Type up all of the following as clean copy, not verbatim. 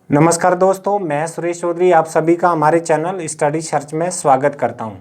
नमस्कार दोस्तों, मैं सुरेश चौधरी आप सभी का हमारे चैनल स्टडी सर्च में स्वागत करता हूं।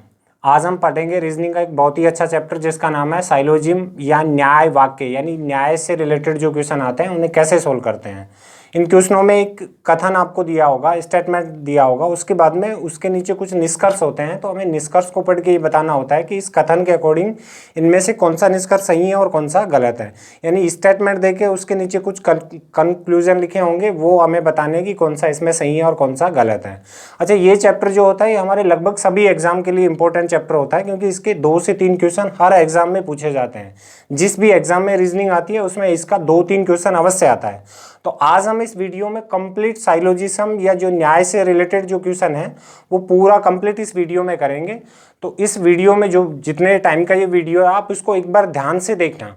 आज हम पढ़ेंगे रीजनिंग का एक बहुत ही अच्छा चैप्टर जिसका नाम है साइलोजिज्म या न्याय वाक्य, यानी न्याय से रिलेटेड जो क्वेश्चन आते हैं उन्हें कैसे सोल्व करते हैं। इन क्वेश्चनों में एक कथन आपको दिया होगा, स्टेटमेंट दिया होगा, उसके बाद में उसके नीचे कुछ निष्कर्ष होते हैं। तो हमें निष्कर्ष को पढ़ के ये बताना होता है कि इस कथन के अकॉर्डिंग इनमें से कौन सा निष्कर्ष सही है और कौन सा गलत है। यानी स्टेटमेंट देके उसके नीचे कुछ कंक्लूजन लिखे होंगे, वो हमें बताने की कौन सा इसमें सही है और कौन सा गलत है। अच्छा, ये चैप्टर जो होता है ये हमारे लगभग सभी एग्जाम के लिए इंपॉर्टेंट चैप्टर होता है, क्योंकि इसके 2 से 3 क्वेश्चन हर एग्जाम में पूछे जाते हैं। जिस भी एग्जाम में रीजनिंग आती है उसमें इसका 2-3 क्वेश्चन अवश्य आता है। तो आज हम इस वीडियो में कंप्लीट साइलोजिज्म या जो न्याय से रिलेटेड जो क्वेश्चन है वो पूरा कंप्लीट इस वीडियो में करेंगे। तो इस वीडियो में जो जितने टाइम का ये वीडियो है आप इसको एक बार ध्यान से देखना।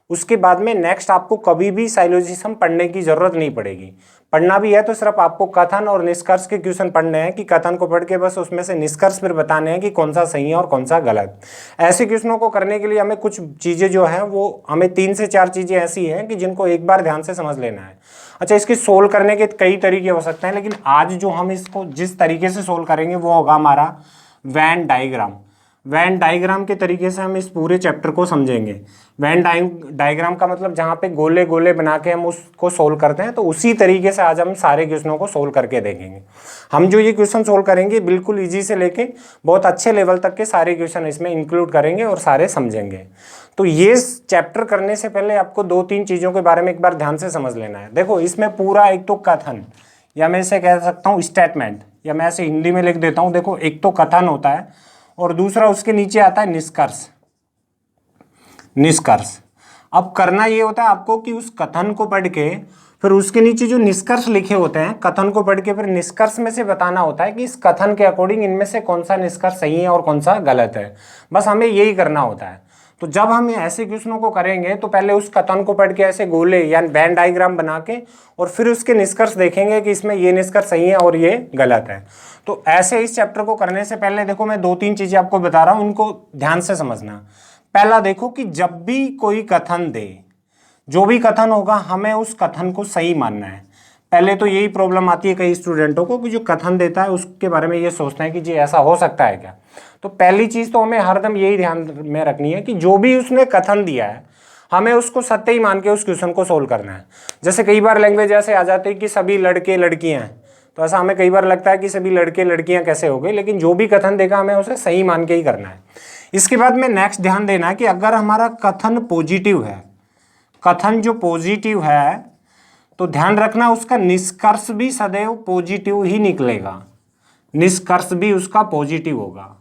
उसके बाद में नेक्स्ट आपको कभी भी साइलोजिज्म पढ़ने की जरूरत नहीं पड़ेगी। पढ़ना भी है तो सिर्फ आपको कथन और निष्कर्ष के क्वेश्चन पढ़ने हैं, कि कथन को पढ़ के बस उसमें से निष्कर्ष फिर बताने हैं कि कौन सा सही है और कौन सा गलत। ऐसे क्वेश्चनों को करने के लिए हमें कुछ चीज़ें जो हैं वो हमें 3 से 4 चीज़ें ऐसी हैं कि जिनको एक बार ध्यान से समझ लेना है। अच्छा, इसकी सोल्व करने के कई तरीके हो सकते हैं, लेकिन आज जो हम इसको जिस तरीके से सोल्व करेंगे वो होगा हमारा वेन डायग्राम। वेन डायग्राम के तरीके से हम इस पूरे चैप्टर को समझेंगे। वेन डायग्राम का मतलब जहाँ पे गोले गोले बना के हम उसको सोल्व करते हैं, तो उसी तरीके से आज हम सारे क्वेश्चनों को सोल्व करके देखेंगे। हम जो ये क्वेश्चन सोल्व करेंगे बिल्कुल इजी से लेके बहुत अच्छे लेवल तक के सारे क्वेश्चन इसमें इंक्लूड करेंगे और सारे समझेंगे। तो ये चैप्टर करने से पहले आपको 2-3 चीज़ों के बारे में एक बार ध्यान से समझ लेना है। देखो, इसमें पूरा एक तो कथन, या मैं इसे कह सकता हूँ स्टेटमेंट, या मैं ऐसे हिंदी में लिख देता हूँ। देखो, एक तो कथन होता है और दूसरा उसके नीचे आता है निष्कर्ष। निष्कर्ष अब करना ये होता है आपको कि उस कथन को पढ़ के फिर उसके नीचे जो निष्कर्ष लिखे होते हैं, कथन को पढ़ के फिर निष्कर्ष में से बताना होता है कि इस कथन के अकॉर्डिंग इनमें से कौन सा निष्कर्ष सही है और कौन सा गलत है। बस हमें यही करना होता है। तो जब हम ऐसे क्वेश्चनों को करेंगे तो पहले उस कथन को पढ़ के ऐसे गोले या वेन डायग्राम बना के और फिर उसके निष्कर्ष देखेंगे कि इसमें ये निष्कर्ष सही है और ये गलत है। तो ऐसे इस चैप्टर को करने से पहले देखो, मैं 2-3 चीजें आपको बता रहा हूं, इनको ध्यान से समझना। पहला देखो कि जब भी कोई कथन दे, जो भी कथन होगा हमें उस कथन को सही मानना है। पहले तो यही प्रॉब्लम आती है कई स्टूडेंटों को कि जो कथन देता है उसके बारे में ये सोचते हैं कि जी ऐसा हो सकता है क्या। तो पहली चीज तो हमें हरदम यही ध्यान में रखनी है कि जो भी उसने कथन दिया है हमें उसको सत्य ही मान के उस क्वेश्चन को सोल्व करना है। जैसे कई बार लैंग्वेज ऐसे आ जाती है कि सभी लड़के लड़कियां हैं, तो ऐसा हमें कई बार लगता है कि सभी लड़के लड़कियां कैसे हो गए, लेकिन जो भी कथन देगा हमें उसे सही मान के ही करना है। इसके बाद में नेक्स्ट ध्यान देना है कि अगर हमारा कथन पॉजिटिव है, कथन जो पॉजिटिव है, तो ध्यान रखना उसका निष्कर्ष भी सदैव पॉजिटिव ही निकलेगा। निष्कर्ष भी उसका पॉजिटिव होगा।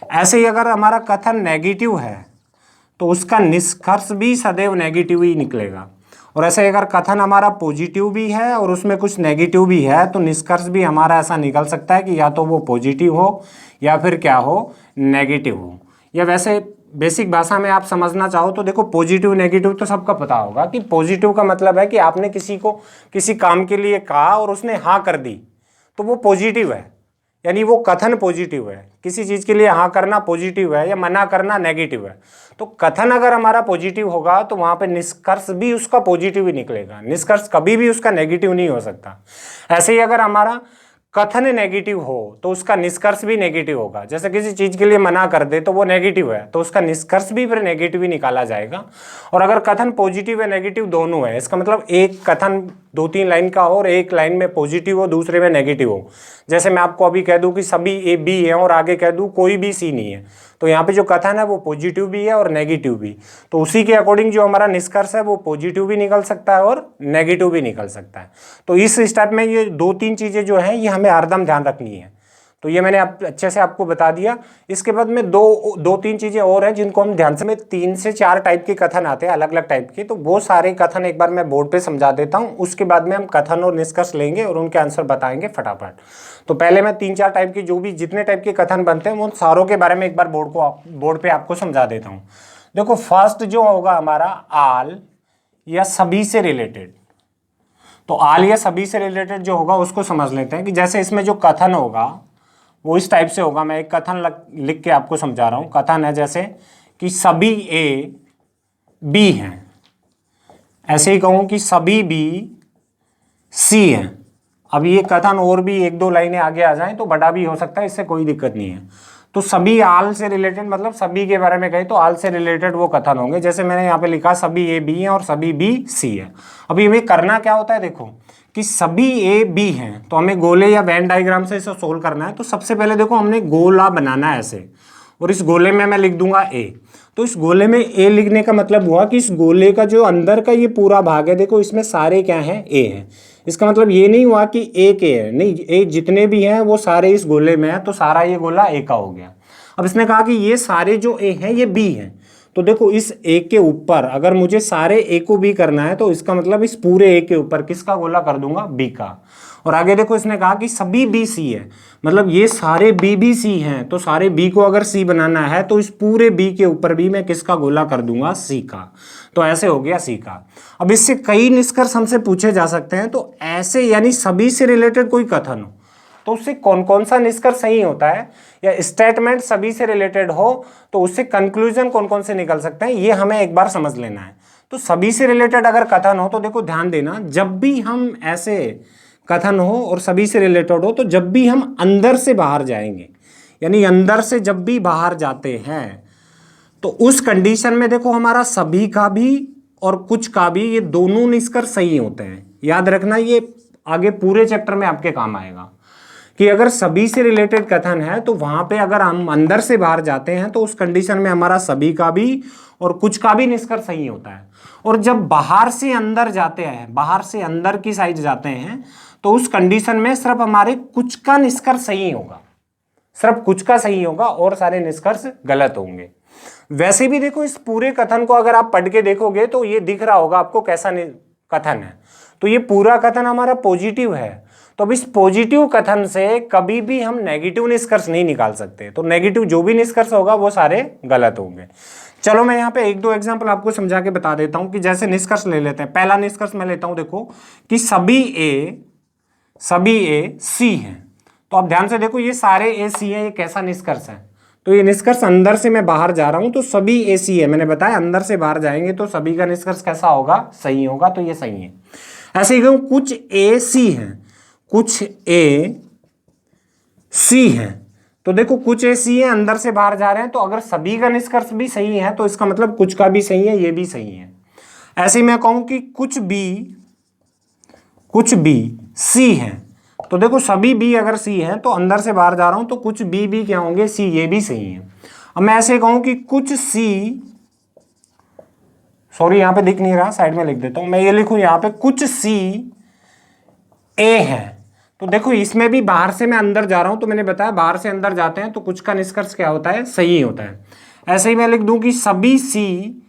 ऐसे ही अगर हमारा कथन नेगेटिव है तो उसका निष्कर्ष भी सदैव नेगेटिव ही निकलेगा। और ऐसे अगर कथन हमारा पॉजिटिव भी है और उसमें कुछ नेगेटिव भी है तो निष्कर्ष भी हमारा ऐसा निकल सकता है कि या तो वो पॉजिटिव हो या फिर क्या हो, नेगेटिव हो। या वैसे बेसिक भाषा में आप समझना चाहो तो देखो, पॉजिटिव नेगेटिव तो सबका पता होगा कि पॉजिटिव का मतलब है कि आपने किसी को किसी काम के लिए कहा और उसने हाँ कर दी, तो वो पॉजिटिव है, यानी वो कथन पॉजिटिव है। किसी चीज़ के लिए हाँ करना पॉजिटिव है या मना करना नेगेटिव है। तो कथन अगर हमारा पॉजिटिव होगा तो वहाँ पे निष्कर्ष भी उसका पॉजिटिव ही निकलेगा। निष्कर्ष कभी भी उसका नेगेटिव नहीं हो सकता। ऐसे ही अगर हमारा कथन नेगेटिव हो तो उसका निष्कर्ष भी नेगेटिव होगा। जैसे किसी चीज़ के लिए मना कर दे तो वो नेगेटिव है, तो उसका निष्कर्ष भी फिर नेगेटिव ही निकाला जाएगा। और अगर कथन पॉजिटिव है नेगेटिव दोनों है, इसका मतलब एक कथन 2-3 लाइन का हो और एक लाइन में पॉजिटिव हो दूसरे में नेगेटिव हो। जैसे मैं आपको अभी कह दूं कि सभी ए बी है और आगे कह दूं कोई भी सी नहीं है, तो यहाँ पे जो कथन है वो पॉजिटिव भी है और नेगेटिव भी। तो उसी के अकॉर्डिंग जो हमारा निष्कर्ष है वो पॉजिटिव भी निकल सकता है और नेगेटिव भी निकल सकता है। तो इस स्टेप में ये 2-3 चीज़ें जो हैं ये हमें हरदम ध्यान रखनी है। तो ये मैंने अच्छे से आपको बता दिया। इसके बाद में 2-3 चीज़ें और हैं जिनको हम ध्यान से, में 3 से 4 टाइप के कथन आते हैं अलग अलग टाइप के, तो वो सारे कथन एक बार मैं बोर्ड पे समझा देता हूँ। उसके बाद में हम कथन और निष्कर्ष लेंगे और उनके आंसर बताएंगे फटाफट। तो पहले मैं 3-4 टाइप के जो भी जितने टाइप के कथन बनते हैं उन सारों के बारे में एक बार बोर्ड पे आपको समझा देता हूँ। देखो, फर्स्ट जो होगा हमारा आल या सभी से रिलेटेड। तो आल या सभी से रिलेटेड जो होगा उसको समझ लेते हैं कि जैसे इसमें जो कथन होगा वो इस टाइप से होगा। मैं एक कथन लिख के आपको समझा रहा हूं। कथन है जैसे कि सभी ए बी हैं, ऐसे ही कहूं कि सभी बी सी हैं। अब ये कथन और भी एक दो लाइनें आगे आ जाएं तो बड़ा भी हो सकता है, इससे कोई दिक्कत नहीं है। तो सभी आल से रिलेटेड मतलब सभी के बारे में कहे तो आल से रिलेटेड वो कथन होंगे। जैसे मैंने यहाँ पे लिखा सभी ए बी हैं और सभी बी सी है। अभी हमें करना क्या होता है, देखो कि सभी ए बी हैं तो हमें गोले या वेन डायग्राम से इसे सोल्व करना है। तो सबसे पहले देखो हमने गोला बनाना है ऐसे, और इस गोले में मैं लिख दूंगा ए। तो इस गोले में ए लिखने का मतलब हुआ कि इस गोले का जो अंदर का ये पूरा भाग है, देखो इसमें सारे क्या हैं, ए हैं। इसका मतलब ये नहीं हुआ कि ए के है, नहीं, ए जितने भी हैं वो सारे इस गोले में है, तो सारा ये गोला ए का हो गया। अब इसने कहा कि ये सारे जो ए हैं ये बी हैं, तो देखो इस ए के ऊपर अगर मुझे सारे ए को बी करना है तो इसका मतलब इस पूरे ए के ऊपर किसका गोला कर दूंगा, बी का। और आगे देखो इसने कहा कि सभी बी सी है, मतलब ये सारे बी बी सी हैं, तो सारे बी को अगर सी बनाना है तो इस पूरे बी के ऊपर भी मैं किसका गोला कर दूंगा, सी का। तो ऐसे हो गया सी का। अब इससे कई निष्कर्ष हमसे पूछे जा सकते हैं। तो ऐसे यानी सभी से रिलेटेड कोई कथन हो तो उससे कौन कौन सा निष्कर्ष सही होता है, या स्टेटमेंट सभी से रिलेटेड हो तो उससे कंक्लूजन कौन कौन से निकल सकते हैं, ये हमें एक बार समझ लेना है। तो सभी से रिलेटेड अगर कथन हो तो देखो ध्यान देना, जब भी हम ऐसे कथन हो और सभी से रिलेटेड हो तो जब भी हम अंदर से बाहर जाएंगे, यानी अंदर से जब भी बाहर जाते हैं तो उस कंडीशन में देखो हमारा सभी का भी और कुछ का भी ये दोनों निष्कर्ष सही होते हैं। याद रखना, ये आगे पूरे चैप्टर में आपके काम आएगा कि अगर सभी से रिलेटेड कथन है तो वहां पे अगर हम अंदर से बाहर जाते हैं तो उस कंडीशन में हमारा सभी का भी और कुछ का भी निष्कर्ष सही होता है। और जब बाहर से अंदर जाते हैं, बाहर से अंदर की साइड जाते हैं तो उस कंडीशन में सिर्फ हमारे कुछ का निष्कर्ष सही होगा, सिर्फ कुछ का सही होगा और सारे निष्कर्ष गलत होंगे। वैसे भी देखो इस पूरे कथन को अगर आप पढ़ के देखोगे तो ये दिख रहा होगा आपको कैसा कथन है। तो ये पूरा कथन हमारा पॉजिटिव है, तो अब इस पॉजिटिव कथन से कभी भी हम नेगेटिव निष्कर्ष नहीं निकाल सकते। तो नेगेटिव जो भी निष्कर्ष होगा वो सारे गलत होंगे। चलो मैं यहाँ पे एक दो एग्जांपल आपको समझा के बता देता हूँ कि जैसे निष्कर्ष ले लेते हैं। पहला निष्कर्ष मैं लेता हूँ, देखो कि सभी ए सी हैं। तो आप ध्यान से देखो ये सारे ए सी हैं, ये कैसा निष्कर्ष है। तो ये निष्कर्ष अंदर से मैं बाहर जा रहा हूं तो सभी ए सी है। मैंने बताया अंदर से बाहर जाएंगे तो सभी का निष्कर्ष कैसा होगा, सही होगा। तो ये सही है। ऐसे ही कहूं कुछ ए सी हैं, कुछ ए सी हैं। तो देखो कुछ ए सी है, अंदर से बाहर जा रहे हैं, तो अगर सभी का निष्कर्ष भी सही है तो इसका मतलब कुछ का भी सही है, ये भी सही है। ऐसे ही मैं कहूं कि कुछ बी सी हैं। तो देखो सभी बी अगर सी हैं तो अंदर से बाहर जा रहा हूं तो कुछ बी क्या होंगे, सी, ये भी सही है। अब मैं ऐसे कहूं कि कुछ सी, सॉरी यहां पे दिख नहीं रहा, साइड में लिख देता हूं, मैं ये लिखूं यहां पे कुछ सी ए है। तो देखो इसमें भी बाहर से मैं अंदर जा रहा हूं, तो मैंने बताया बाहर से अंदर जाते हैं तो कुछ का निष्कर्ष क्या होता है, सही होता है। ऐसे ही मैं लिख दूं कि सभी सी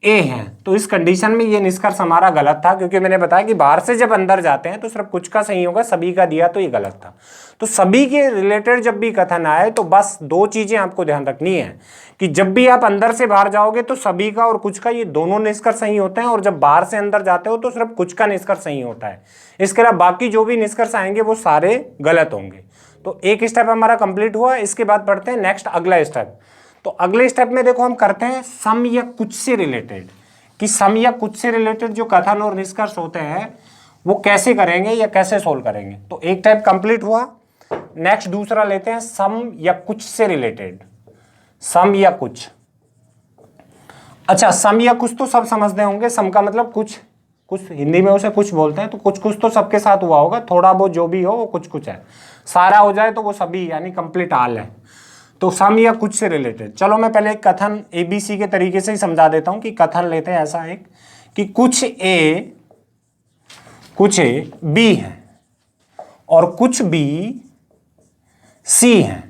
ए हैं, तो इस कंडीशन में ये निष्कर्ष हमारा गलत था, क्योंकि मैंने बताया कि बाहर से जब अंदर जाते हैं तो सिर्फ कुछ का सही होगा, सभी का दिया तो ये गलत था। तो सभी के रिलेटेड जब भी कथन आए तो बस दो चीजें आपको ध्यान रखनी है कि जब भी आप अंदर से बाहर जाओगे तो सभी का और कुछ का ये दोनों निष्कर्ष सही होते हैं, और जब बाहर से अंदर जाते हो तो सिर्फ कुछ का निष्कर्ष सही होता है। इसके अलावा बाकी जो भी निष्कर्ष आएंगे वो सारे गलत होंगे। तो एक स्टेप हमारा कंप्लीट हुआ। इसके बाद पढ़ते हैं नेक्स्ट अगला स्टेप। तो अगले स्टेप में देखो हम करते हैं सम या कुछ से रिलेटेड, कि सम या कुछ से रिलेटेड जो कथन और निष्कर्ष होते हैं वो कैसे करेंगे या कैसे सोल्व करेंगे। तो एक टाइप कंप्लीट हुआ। नेक्स्ट दूसरा लेते हैं सम या कुछ से रिलेटेड, सम या कुछ। अच्छा, सम या कुछ तो सब समझते होंगे। सम का मतलब कुछ, हिंदी में उसे कुछ बोलते हैं। तो कुछ तो सबके साथ हुआ होगा, थोड़ा बहुत जो भी हो वो कुछ है। सारा हो जाए तो वो सभी यानी कंप्लीट आल है। तो सम या कुछ से रिलेटेड, चलो मैं पहले एक कथन ABC के तरीके से ही समझा देता हूं कि कथन लेते हैं ऐसा एक कि कुछ ए बी है और कुछ बी सी है।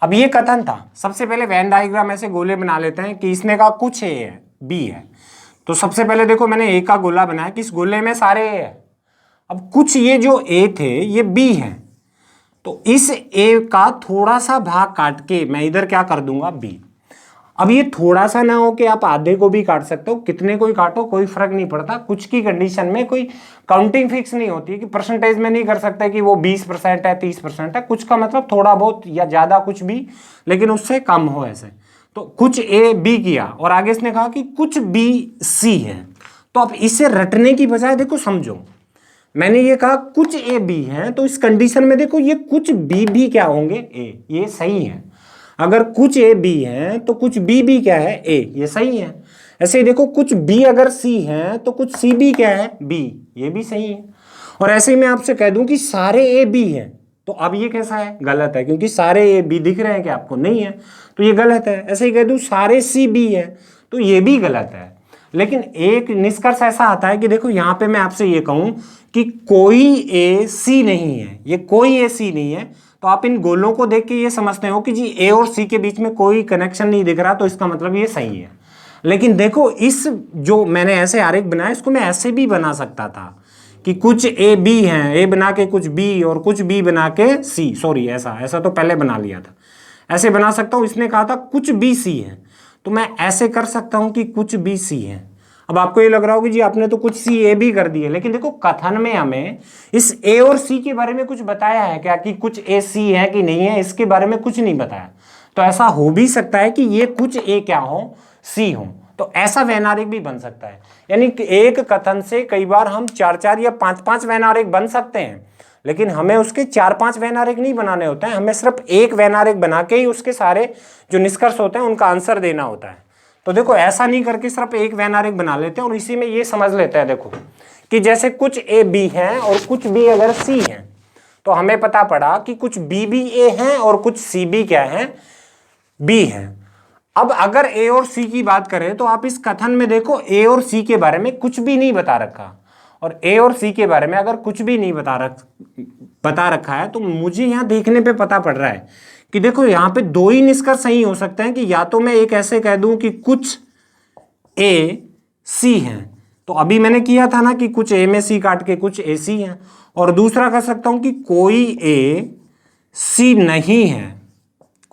अब ये कथन था। सबसे पहले वेन डायग्राम ऐसे गोले बना लेते हैं कि इसने कहा कुछ ए है, बी है। तो सबसे पहले देखो मैंने ए का गोला बनाया कि इस गोले में सारे ए है। अब कुछ ये जो ए थे ये बी है, तो इस ए का थोड़ा सा भाग काट के मैं इधर क्या कर दूंगा, बी। अब ये थोड़ा सा ना हो कि आप आधे को भी काट सकते हो, कितने को ही काटो कोई फर्क नहीं पड़ता। कुछ की कंडीशन में कोई काउंटिंग फिक्स नहीं होती है कि परसेंटेज में नहीं कर सकते कि वो 20% है 30% है। कुछ का मतलब थोड़ा बहुत या ज्यादा कुछ भी, लेकिन उससे कम हो ऐसे। तो कुछ ए बी किया और आगे इसने कहा कि कुछ बी सी है। तो अब इसे रटने की बजाय देखो समझो, मैंने ये कहा कुछ ए बी हैं, तो इस कंडीशन में देखो ये कुछ बी भी क्या होंगे, ए, ये सही है। अगर कुछ ए बी हैं तो कुछ बी भी क्या है, ए, ये सही है। ऐसे ही देखो कुछ बी अगर सी हैं तो कुछ सी भी क्या है, बी, ये भी सही है। और ऐसे ही मैं आपसे कह दूं कि सारे ए बी हैं, तो अब ये कैसा है, गलत है, क्योंकि सारे ए बी दिख रहे हैं कि आपको, नहीं है, तो ये गलत है। ऐसे ही कह दूं सारे सी बी है, तो ये भी गलत है। लेकिन एक निष्कर्ष ऐसा आता है कि देखो यहां पे मैं आपसे ये कहूं कि कोई ए सी नहीं है, ये कोई ए सी नहीं है, तो आप इन गोलों को देख के ये समझते हो कि जी ए और सी के बीच में कोई कनेक्शन नहीं दिख रहा, तो इसका मतलब ये सही है। लेकिन देखो इस जो मैंने ऐसे आरेख बनाया, इसको मैं ऐसे भी बना सकता था कि कुछ ए बी हैं, ए बना के कुछ बी और कुछ बी बना के सी, सॉरी ऐसा तो पहले बना लिया था, ऐसे बना सकता हूं। इसने कहा था कुछ बी सी है, तो मैं ऐसे कर सकता हूं कि कुछ बी सी है। अब आपको ये लग रहा होगा जी आपने तो कुछ सी ए भी कर दिए, लेकिन देखो कथन में हमें इस ए और सी के बारे में कुछ बताया है क्या, कि कुछ ए सी है कि नहीं है, इसके बारे में कुछ नहीं बताया। तो ऐसा हो भी सकता है कि ये कुछ ए क्या हो, सी हो, तो ऐसा वैनारिक भी बन सकता है। यानी कि एक कथन से कई बार हम 4-4 या 5-5 वैनारिक बन सकते हैं, लेकिन हमें उसके 4-5 वैनारिक नहीं बनाने होते हैं, हमें सिर्फ एक वैनारिक बना के ही उसके सारे जो निष्कर्ष होते हैं उनका आंसर देना होता है। तो देखो ऐसा नहीं करके सिर्फ एक वैनारिक बना लेते हैं और इसी में ये समझ लेते हैं, देखो कि जैसे कुछ ए बी हैं और कुछ बी अगर सी हैं, तो हमें पता पड़ा कि कुछ बी भी ए हैं और कुछ सी भी क्या है, बी हैं। अब अगर ए और सी की बात करें तो आप इस कथन में देखो ए और सी के बारे में कुछ भी नहीं बता रखा, और ए और सी के बारे में अगर कुछ भी नहीं बता रखा है, तो मुझे यहां देखने पे पता पड़ रहा है कि देखो यहां पे दो ही निष्कर्ष सही हो सकते हैं, कि या तो मैं एक ऐसे कह दूं कि कुछ ए सी हैं, तो अभी मैंने किया था ना कि कुछ ए में सी काट के कुछ ए सी हैं, और दूसरा कह सकता हूं कि कोई ए सी नहीं है,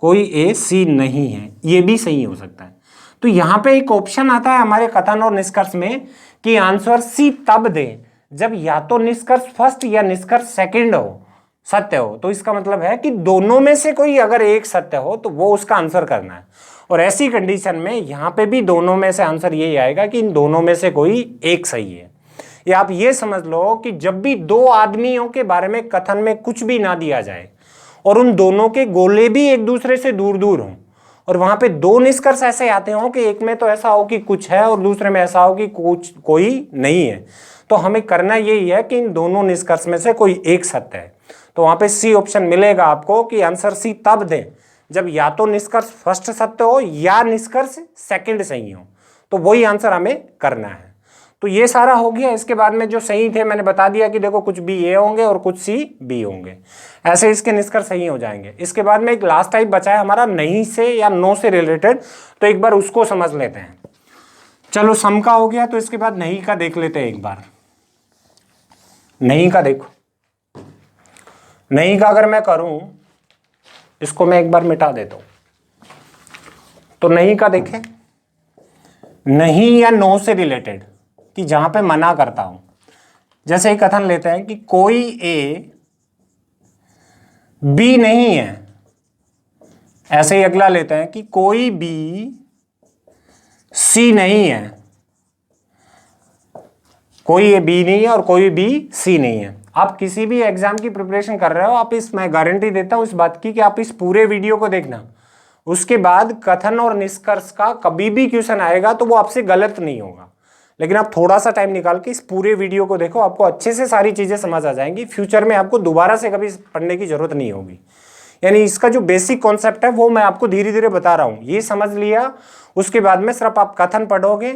कोई ए सी नहीं है, ये भी सही हो सकता है। तो यहां पे एक ऑप्शन आता है हमारे कथन और निष्कर्ष में कि आंसर सी तब दे जब या तो निष्कर्ष फर्स्ट या निष्कर्ष सेकंड हो, सत्य हो। तो इसका मतलब है कि दोनों में से कोई अगर एक सत्य हो तो वो उसका आंसर करना है, और ऐसी कंडीशन में यहां पे भी दोनों में से आंसर यही आएगा कि इन दोनों में से कोई एक सही है। या आप ये समझ लो कि जब भी दो आदमियों के बारे में कथन में कुछ भी ना दिया जाए और उन दोनों के गोले भी एक दूसरे से दूर दूर हों, और वहां पे दो निष्कर्ष ऐसे आते हो कि एक में तो ऐसा हो कि कुछ है और दूसरे में ऐसा हो कि कुछ कोई नहीं है, तो हमें करना यही है कि इन दोनों निष्कर्ष में से कोई एक सत्य है। तो वहां पे सी ऑप्शन मिलेगा आपको कि आंसर सी तब दे जब या तो निष्कर्ष फर्स्ट सत्य हो या निष्कर्ष सेकंड सही हो, तो वही आंसर हमें करना है। तो ये सारा हो गया। इसके बाद में जो सही थे मैंने बता दिया कि देखो कुछ बी ए होंगे और कुछ सी बी होंगे, ऐसे इसके निष्कर्ष सही हो जाएंगे। इसके बाद में एक लास्ट टाइप बचा है हमारा नहीं से या नो से रिलेटेड, तो एक बार उसको समझ लेते हैं। चलो सम का हो गया, तो इसके बाद नहीं का देख लेते हैं एक बार। नहीं का देखो, नहीं का अगर मैं करूं, इसको मैं एक बार मिटा देता हूं, तो नहीं का देखें, नहीं या नो से रिलेटेड, कि जहां पे मना करता हूं, जैसे ही कथन लेते हैं कि कोई ए बी नहीं है, ऐसे ही अगला लेते हैं कि कोई बी सी नहीं है, कोई ए बी नहीं है और कोई बी सी नहीं है। आप किसी भी एग्जाम की प्रिपरेशन कर रहे हो, आप मैं गारंटी देता हूं इस बात की कि आप इस पूरे वीडियो को देखना, उसके बाद कथन और निष्कर्ष का कभी भी क्वेश्चन आएगा तो वो आपसे गलत नहीं होगा। लेकिन आप थोड़ा सा टाइम निकाल के इस पूरे वीडियो को देखो, आपको अच्छे से सारी चीजें समझ आ जाएंगी। फ्यूचर में आपको दोबारा से कभी पढ़ने की जरूरत नहीं होगी। यानी इसका जो बेसिक कॉन्सेप्ट है वो मैं आपको धीरे धीरे बता रहा हूं, ये समझ लिया, उसके बाद में सिर्फ आप कथन पढ़ोगे,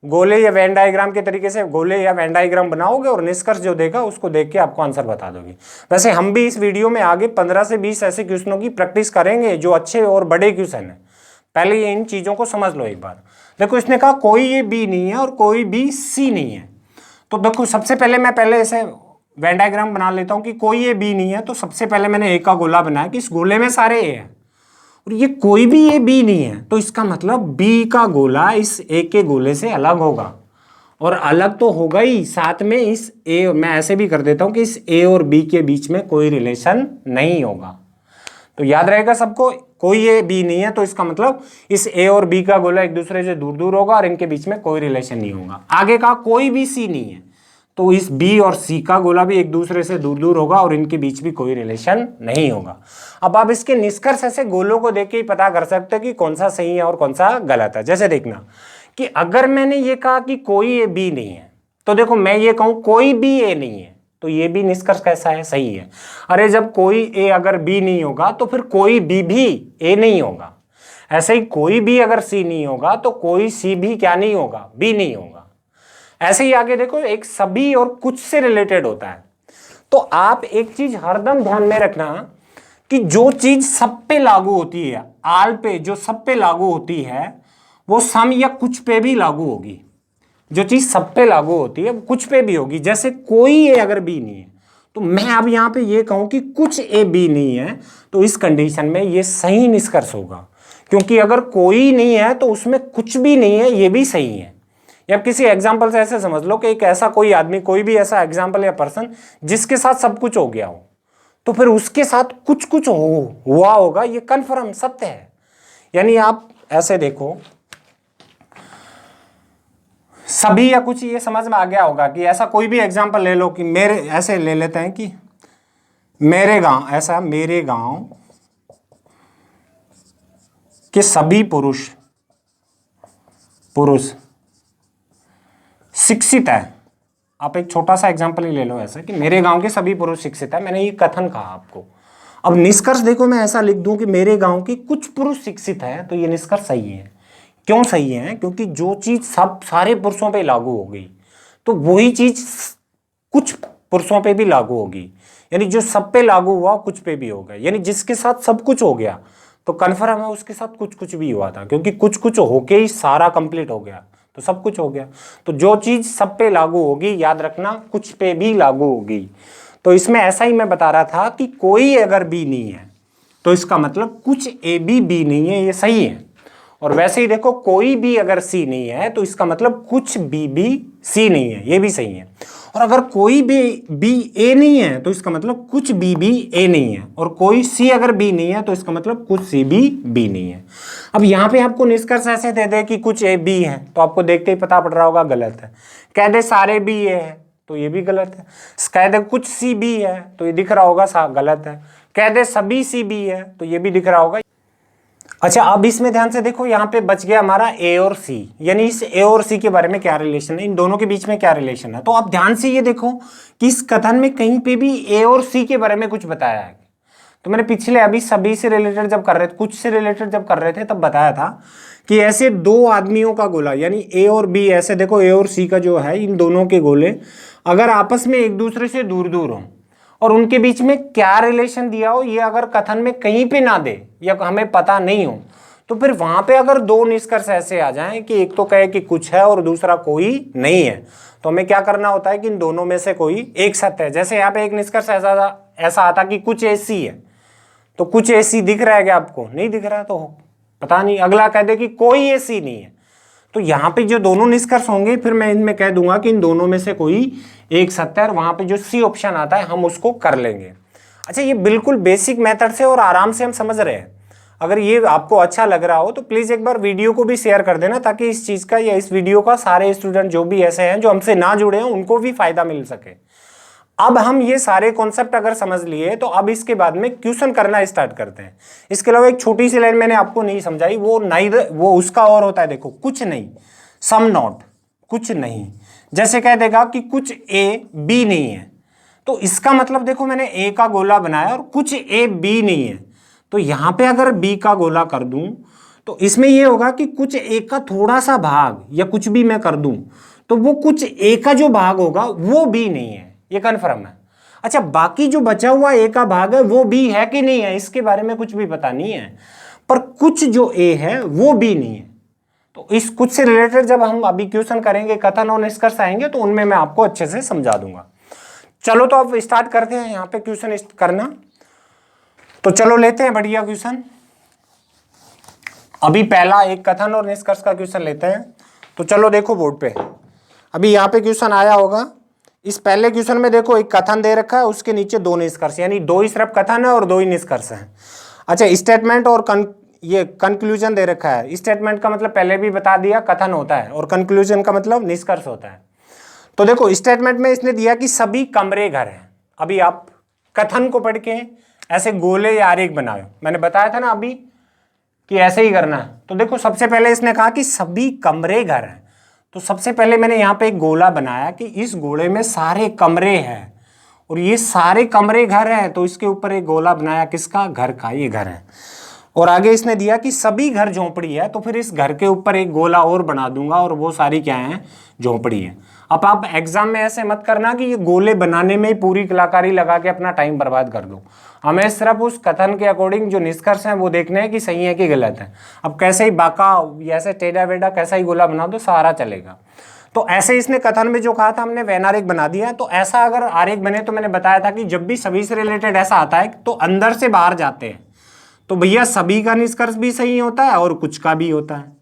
गोले या वेन डायग्राम के तरीके से गोले या वेन डायग्राम बनाओगे और निष्कर्ष जो देगा उसको देख के आपको आंसर बता दोगे। वैसे हम भी इस वीडियो में आगे 15 से 20 ऐसे क्वेश्चनों की प्रैक्टिस करेंगे जो अच्छे और बड़े क्वेश्चन हैं। पहले ये इन चीजों को समझ लो एक बार। देखो इसने कहा कोई ये बी नहीं है और कोई बी सी नहीं है, तो देखो सबसे पहले मैं ऐसे वेन डायग्राम बना लेता हूं कि कोई ये बी नहीं है, तो सबसे पहले मैंने ए का गोला बनाया कि इस गोले में सारे ए हैं, और ये कोई भी ए बी नहीं है, तो इसका मतलब बी का गोला इस ए के गोले से अलग होगा, और अलग तो होगा ही, साथ में इस ए, मैं ऐसे भी कर देता हूं कि इस ए और बी के बीच में कोई रिलेशन नहीं होगा। तो याद रहेगा सबको, कोई ए बी नहीं है तो इसका मतलब इस ए और बी का गोला एक दूसरे से दूर दूर होगा और इनके बीच में कोई रिलेशन नहीं होगा। आगे का कोई भी सी नहीं है, तो इस बी और सी का गोला भी एक दूसरे से दूर दूर होगा और इनके बीच भी कोई रिलेशन नहीं होगा। अब आप इसके निष्कर्ष ऐसे गोलों को देख के ही पता कर सकते हो कि कौन सा सही है और कौन सा गलत है। जैसे देखना कि अगर मैंने ये कहा कि कोई ए बी नहीं है, तो देखो मैं ये कहूं कोई भी ए नहीं है, तो ये भी निष्कर्ष कैसा है, सही है। अरे जब कोई ए अगर बी नहीं होगा तो फिर कोई बी भी ए नहीं होगा। ऐसे ही कोई भी अगर सी नहीं होगा तो कोई सी भी क्या नहीं होगा, बी नहीं होगा। ऐसे ही आगे देखो, एक सभी और कुछ से रिलेटेड होता है। तो आप एक चीज हरदम ध्यान में रखना कि जो चीज सब पे लागू होती है, आल पे जो सब पे लागू होती है, वो सम या कुछ पे भी लागू होगी। जो चीज सब पे लागू होती है वो कुछ पे भी होगी। जैसे कोई ए अगर बी नहीं है, तो मैं अब यहां पे ये कहूं कि कुछ ए बी नहीं है, तो इस कंडीशन में ये सही निष्कर्ष होगा, क्योंकि अगर कोई नहीं है तो उसमें कुछ भी नहीं है, ये भी सही है। या किसी एग्जाम्पल से ऐसे समझ लो कि एक ऐसा कोई आदमी, कोई भी ऐसा एग्जाम्पल या पर्सन जिसके साथ सब कुछ हो गया हो, तो फिर उसके साथ कुछ कुछ हुआ होगा, ये कन्फर्म सत्य है। यानी आप ऐसे देखो, सभी या कुछ, ये समझ में आ गया होगा कि ऐसा कोई भी एग्जाम्पल ले लो कि मेरे, ऐसे ले लेते हैं कि मेरे गांव, ऐसा मेरे गांव के सभी पुरुष शिक्षित है। आप एक छोटा सा एग्जांपल ही ले लो ऐसा कि मेरे गांव के सभी पुरुष शिक्षित है, मैंने ये कथन कहा आपको। अब निष्कर्ष देखो, मैं ऐसा लिख दूं कि मेरे गांव के कुछ पुरुष शिक्षित है, तो ये निष्कर्ष सही है। क्यों सही है? क्योंकि जो चीज सब सारे पुरुषों पे लागू हो गई, तो वही चीज कुछ पुरुषों पे भी लागू होगी। यानी जो सब पे लागू हुआ कुछ पे भी होगा। यानी जिसके साथ सब कुछ हो गया तो कन्फर्म है उसके साथ कुछ कुछ भी हुआ था, क्योंकि कुछ कुछ होके ही सारा कंप्लीट हो गया, तो सब कुछ हो गया। तो जो चीज सब पे लागू होगी, याद रखना कुछ पे भी लागू होगी। तो इसमें ऐसा ही मैं बता रहा था कि कोई अगर बी नहीं है तो इसका मतलब कुछ ए बी नहीं है, ये सही है। और वैसे ही देखो, कोई भी अगर सी नहीं है तो इसका मतलब कुछ बी सी नहीं है, ये भी सही है। और अगर कोई बी ए नहीं है तो इसका मतलब कुछ बी ए नहीं है। और कोई सी अगर बी नहीं है तो इसका मतलब कुछ सी बी नहीं है। अब यहाँ पे आपको निष्कर्ष ऐसे दे दे कि कुछ ए बी है, तो आपको देखते ही पता पड़ रहा होगा गलत है। कह दे सारे बी ए है, तो ये भी गलत है। कह दे कुछ सी बी है, तो ये दिख रहा होगा गलत है। कह दे सभी सी बी है, तो ये भी दिख रहा होगा। अच्छा, अब इसमें ध्यान से देखो, यहाँ पे बच गया हमारा ए और सी। यानी इस ए और सी के बारे में क्या रिलेशन है, इन दोनों के बीच में क्या रिलेशन है। तो आप ध्यान से ये देखो कि इस कथन में कहीं पे भी ए और सी के बारे में कुछ बताया है। तो मैंने पिछले अभी सभी से रिलेटेड जब कर रहे थे, कुछ से रिलेटेड जब कर रहे थे, तब बताया था कि ऐसे दो आदमियों का गोला, यानी ए और बी, ऐसे देखो ए और सी का जो है, इन दोनों के गोले अगर आपस में एक दूसरे से दूर दूर हों और उनके बीच में क्या रिलेशन दिया हो, ये अगर कथन में कहीं पे ना दे या हमें पता नहीं हो, तो फिर वहां पे अगर दो निष्कर्ष ऐसे आ जाएं कि एक तो कहे कि कुछ है और दूसरा कोई नहीं है, तो हमें क्या करना होता है कि इन दोनों में से कोई एक सत्य है। जैसे यहाँ पे एक निष्कर्ष ऐसा आता कि कुछ एसी है, तो कुछ एसी दिख रहा है क्या आपको? नहीं दिख रहा, तो पता नहीं। अगला कह दे कि कोई एसी नहीं है, तो यहाँ पे जो दोनों निष्कर्ष होंगे फिर मैं इनमें कह दूंगा कि इन दोनों में से कोई एक सत्य है, और वहां पे जो सी ऑप्शन आता है हम उसको कर लेंगे। अच्छा, ये बिल्कुल बेसिक मेथड से और आराम से हम समझ रहे हैं। अगर ये आपको अच्छा लग रहा हो तो प्लीज एक बार वीडियो को भी शेयर कर देना, ताकि इस चीज का या इस वीडियो का सारे स्टूडेंट जो भी ऐसे हैं जो हमसे ना जुड़े हैं उनको भी फायदा मिल सके। अब हम ये सारे कॉन्सेप्ट अगर समझ लिए तो अब इसके बाद में क्वेश्चन करना स्टार्ट करते हैं। इसके अलावा एक छोटी सी लाइन मैंने आपको नहीं समझाई, वो नाइदर, वो उसका और होता है, देखो कुछ नहीं, सम नॉट, कुछ नहीं। जैसे कह देगा कि कुछ ए बी नहीं है, तो इसका मतलब देखो मैंने ए का गोला बनाया और कुछ ए बी नहीं है, तो यहां पे अगर बी का गोला कर दूं तो इसमें यह होगा कि कुछ ए का थोड़ा सा भाग या कुछ भी मैं कर दूं तो वो कुछ ए का जो भाग होगा वो बी नहीं है, ये कन्फर्म है। अच्छा, बाकी जो बचा हुआ ए का भाग है वो बी है कि नहीं है, इसके बारे में कुछ भी पता नहीं है, पर कुछ जो ए है वो बी नहीं है। तो इस कुछ से रिलेटेड जब हम अभी क्वेश्चन करेंगे, कथन और निष्कर्ष आएंगे, तो उनमें मैं आपको अच्छे से समझा दूंगा। चलो तो अब स्टार्ट करते हैं यहाँ पे क्वेश्चन करना। तो चलो लेते हैं बढ़िया क्वेश्चन। अभी पहला एक कथन और निष्कर्ष का क्वेश्चन लेते हैं। तो चलो देखो बोर्ड पे, अभी यहाँ पे क्वेश्चन आया होगा। इस पहले क्वेश्चन में देखो एक कथन दे रखा है, उसके नीचे दो निष्कर्ष, यानी दो ही सिर्फ कथन है और दो ही निष्कर्ष है। अच्छा, स्टेटमेंट और ये कंक्लूजन दे रखा है। स्टेटमेंट का मतलब पहले भी बता दिया, कथन होता है, और कंक्लूजन का मतलब निष्कर्ष होता है। तो देखो स्टेटमेंट में इसने दिया कि सभी कमरे घर हैं। अभी आप कथन को पढ़ के ऐसे गोले या आरेख बनाओ, मैंने बताया था ना अभी कि ऐसे ही करना है। तो देखो सबसे पहले इसने कहा कि सभी कमरे घर हैं, तो सबसे पहले मैंने यहाँ पे एक गोला बनाया कि इस गोले में सारे कमरे हैं और ये सारे कमरे घर हैं, तो इसके ऊपर एक गोला बनाया किसका, घर का, ये घर है। और आगे इसने दिया कि सभी घर झोंपड़ी है, तो फिर इस घर के ऊपर एक गोला और बना दूंगा और वो सारी क्या है, झोंपड़ी है। अब आप एग्जाम में ऐसे मत करना कि ये गोले बनाने में ही पूरी कलाकारी लगा के अपना टाइम बर्बाद कर दो। हमें सिर्फ उस कथन के अकॉर्डिंग जो निष्कर्ष हैं वो देखने हैं कि सही है कि गलत है। अब कैसे ही बाका ऐसे टेढ़ा वेढ़ा कैसा ही गोला बना दो, सारा चलेगा। तो ऐसे इसने कथन में जो कहा था हमने वैन आरेख बना दिया। तो ऐसा अगर आरेख बने तो मैंने बताया था कि जब भी सभी से रिलेटेड ऐसा आता है तो अंदर से बाहर जाते हैं, तो भैया सभी का निष्कर्ष भी सही होता है और कुछ का भी होता है।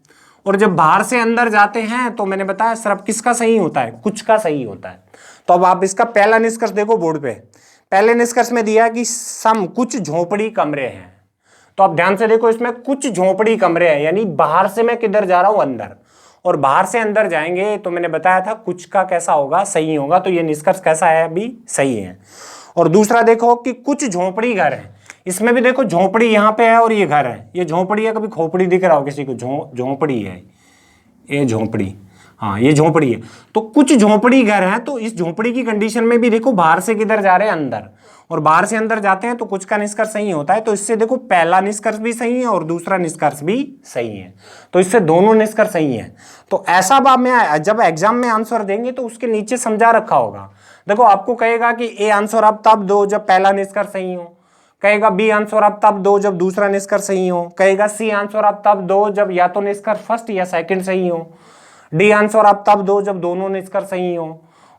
और जब बाहर से अंदर जाते हैं तो मैंने बताया सिर्फ किसका सही होता है, कुछ का सही होता है। तो अब आप इसका पहला निष्कर्ष देखो बोर्ड पे। पहले निष्कर्ष में दिया कि सम कुछ झोपड़ी कमरे हैं, तो आप ध्यान से देखो इसमें कुछ झोपड़ी कमरे हैं, यानी बाहर से मैं किधर जा रहा हूं, अंदर, और बाहर से अंदर जाएंगे तो मैंने बताया था कुछ का कैसा होगा, सही होगा। तो ये निष्कर्ष कैसा है, अभी सही है। और दूसरा देखो कि कुछ झोपड़ी घर है, इसमें भी देखो झोपड़ी यहाँ पे है और ये घर है, ये झोपड़ी है, कभी खोपड़ी दिख रहा हो किसी को, झोपड़ी है, ये झोपड़ी, हाँ ये झोपड़ी है। तो कुछ झोपड़ी घर हैं, तो इस झोपड़ी की कंडीशन में भी देखो बाहर से किधर जा रहे हैं, अंदर, और बाहर से अंदर जाते हैं तो कुछ का निष्कर्ष सही होता है। तो इससे देखो पहला निष्कर्ष भी सही है और दूसरा निष्कर्ष भी सही है, तो इससे दोनों निष्कर्ष सही है। तो ऐसा मैं जब एग्जाम में आंसर देंगे तो उसके नीचे समझा रखा होगा। देखो आपको कहेगा कि ए आंसर आप तब दो जब पहला निष्कर्ष सही हो, कहेगा बी आंसर आप तब दो जब दूसरा निष्कर्ष सही हो, कहेगा सी आंसर आप तब दो जब या तो निष्कर्ष फर्स्ट या सेकंड सही हो, डी आंसर आप तब दो जब दोनों निष्कर्ष सही हो,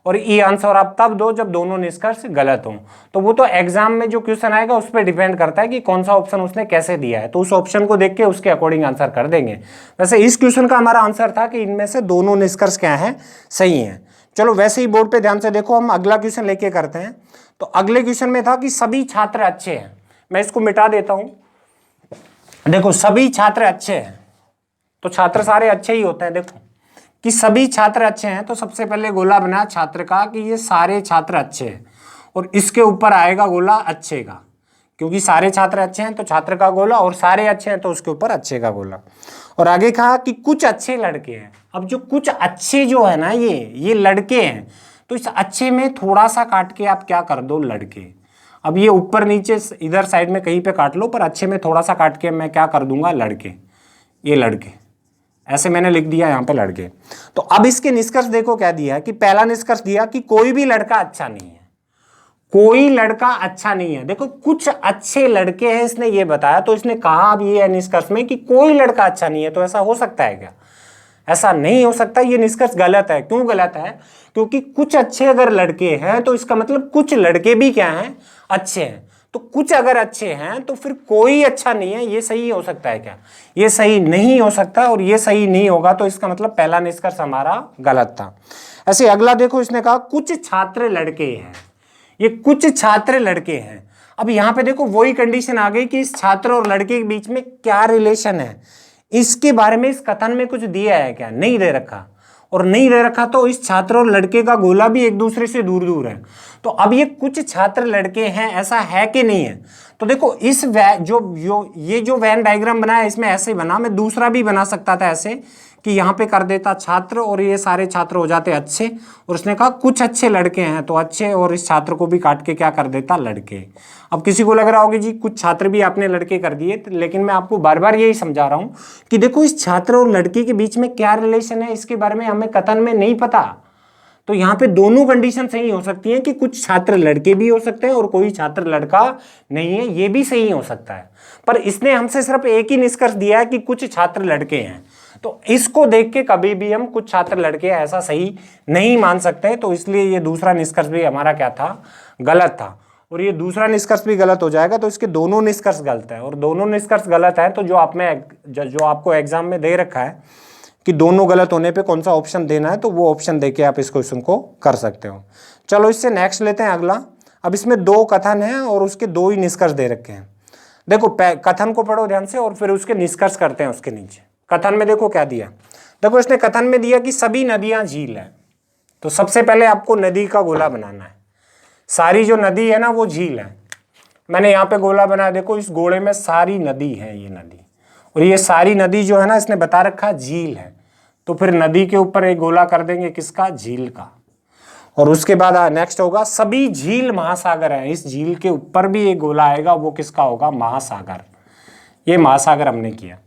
और ई आंसर आप तब दो जब दोनों निष्कर्ष गलत हो। तो वो तो एग्जाम में जो क्वेश्चन आएगा उस पर डिपेंड करता है कि कौन सा ऑप्शन उसने कैसे दिया है, तो उस ऑप्शन को देख के उसके अकॉर्डिंग आंसर कर देंगे। वैसे इस क्वेश्चन का हमारा आंसर था कि इनमें से दोनों निष्कर्ष क्या है, सही है। चलो वैसे ही बोर्ड पे ध्यान से देखो, हम अगला क्वेश्चन लेके करते हैं। तो अगले क्वेश्चन में था कि सभी छात्र अच्छे हैं, मैं इसको मिटा देता हूं। देखो सभी छात्र अच्छे हैं, तो छात्र सारे अच्छे ही होते हैं। देखो कि सभी छात्र अच्छे हैं, तो सबसे पहले गोला बना छात्र का कि ये सारे छात्र अच्छे हैं, और इसके ऊपर आएगा गोला अच्छे का, क्योंकि सारे छात्र अच्छे हैं तो छात्र का गोला, और सारे अच्छे हैं तो उसके ऊपर अच्छे का गोला। और आगे कहा कि कुछ अच्छे लड़के हैं। अब जो कुछ अच्छे जो है ना, ये लड़के हैं, तो इस अच्छे में थोड़ा सा काट के आप क्या कर दो, लड़के। अब ये ऊपर नीचे इधर साइड में कहीं पे काट लो, पर अच्छे में थोड़ा सा काट के मैं क्या कर दूंगा, लड़के, ये लड़के, ऐसे मैंने लिख दिया यहाँ पे लड़के। तो अब इसके निष्कर्ष देखो क्या दिया है कि पहला निष्कर्ष दिया कि कोई भी लड़का अच्छा नहीं है, कोई लड़का अच्छा नहीं है। देखो कुछ अच्छे लड़के हैं इसने ये बताया, तो इसने कहा अब ये है निष्कर्ष में कि कोई लड़का अच्छा नहीं है। तो ऐसा हो सकता है क्या, ऐसा नहीं हो सकता, ये निष्कर्ष गलत है। क्यों गलत है, क्योंकि कुछ अच्छे अगर लड़के हैं तो इसका मतलब कुछ लड़के भी क्या हैं, अच्छे हैं। तो कुछ अगर अच्छे हैं तो फिर कोई अच्छा नहीं है, ये सही हो सकता है क्या, ये सही नहीं हो सकता, और ये सही नहीं होगा, तो इसका मतलब पहला निष्कर्ष हमारा गलत था। ऐसे अगला देखो, इसने कहा कुछ छात्र लड़के हैं, ये कुछ छात्र लड़के हैं। अब यहाँ पे देखो वही कंडीशन आ गई कि इस छात्र और लड़के के बीच में क्या रिलेशन है, इसके बारे में इस कथन में कुछ दिया है क्या, नहीं दे रखा, और नहीं दे रखा तो इस छात्र और लड़के का गोला भी एक दूसरे से दूर दूर है। तो अब ये कुछ छात्र लड़के हैं, ऐसा है कि नहीं है। तो देखो इस ये जो वैन डायग्राम बना है इसमें ऐसे बना, मैं दूसरा भी बना सकता था ऐसे कि यहाँ पे कर देता छात्र और ये सारे छात्र हो जाते अच्छे, और उसने कहा कुछ अच्छे लड़के हैं तो अच्छे, और इस छात्र को भी काट के क्या कर देता, लड़के। अब किसी को लग रहा होगा जी कुछ छात्र भी आपने लड़के कर दिए, लेकिन मैं आपको बार बार यही समझा रहा हूँ कि देखो इस छात्र और लड़के के बीच में क्या रिलेशन है, इसके बारे में हमें कथन में नहीं पता। तो यहाँ पे दोनों कंडीशन सही हो सकती हैं कि कुछ छात्र लड़के भी हो सकते हैं और कोई छात्र लड़का नहीं है, ये भी सही हो सकता है। पर इसने हमसे सिर्फ एक ही निष्कर्ष दिया है कि कुछ छात्र लड़के हैं, तो इसको देख के कभी भी हम कुछ छात्र लड़के ऐसा सही नहीं मान सकते। तो इसलिए ये दूसरा निष्कर्ष भी हमारा क्या था, गलत था, और ये दूसरा निष्कर्ष भी गलत हो जाएगा। तो इसके दोनों निष्कर्ष गलत है, और दोनों निष्कर्ष गलत है तो जो आपको एग्जाम में दे रखा है कि दोनों गलत होने पे कौन सा ऑप्शन देना है, तो वो ऑप्शन देके आप इस क्वेश्चन को कर सकते हो। चलो इससे नेक्स्ट लेते हैं अगला। अब इसमें दो कथन हैं और उसके दो ही निष्कर्ष दे रखे हैं। देखो कथन को पढ़ो ध्यान से और फिर उसके निष्कर्ष करते हैं उसके नीचे। कथन में देखो क्या दिया, देखो इसने कथन में दिया कि सभी नदियां झील है, तो सबसे पहले आपको नदी का गोला बनाना है। सारी जो नदी है ना वो झील है। मैंने यहाँ पे गोला बनाया, देखो इस गोले में सारी नदी है, ये नदी, और ये सारी नदी जो है ना इसने बता रखा झील है। तो फिर नदी के ऊपर एक गोला कर देंगे, किसका, झील का। और उसके बाद नेक्स्ट होगा सभी झील महासागर है, इस झील के ऊपर भी एक गोला आएगा, वो किसका होगा, महासागर। ये महासागर हमने किया।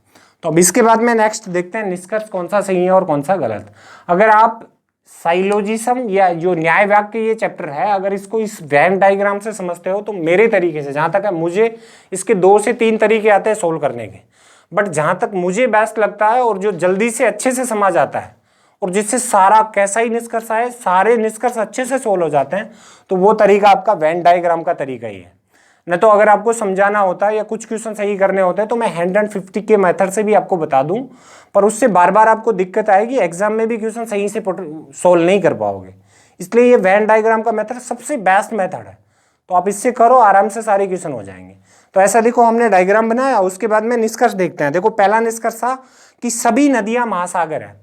तो अब इसके बाद में नेक्स्ट देखते हैं निष्कर्ष कौन सा सही है और कौन सा गलत। अगर आप साइलोजिज्म या जो न्याय वाक्य ये चैप्टर है, अगर इसको इस वेन डायग्राम से समझते हो तो मेरे तरीके से, जहां तक है मुझे इसके 2 से 3 तरीके आते हैं सोल्व करने के, बट जहां तक मुझे बेस्ट लगता है और जो जल्दी से अच्छे से समझ आता है और जिससे सारा कैसा ही निष्कर्ष आए, सारे निष्कर्ष अच्छे से सोल्व हो जाते हैं, तो वो तरीका आपका वेन डायग्राम का तरीका ही है। न तो अगर आपको समझाना होता है या कुछ क्वेश्चन सही करने होते हैं तो मैं 150 के मेथड से भी आपको बता दूं, पर उससे बार बार आपको दिक्कत आएगी, एग्जाम में भी क्वेश्चन सही से सोल्व नहीं कर पाओगे। इसलिए ये वेन डायग्राम का मेथड सबसे बेस्ट मेथड है। तो आप इससे करो, आराम से सारे क्वेश्चन हो जाएंगे। तो ऐसा देखो हमने डायग्राम बनाया, उसके बाद में निष्कर्ष देखते हैं। देखो पहला निष्कर्ष था कि सभी नदियां महासागर है।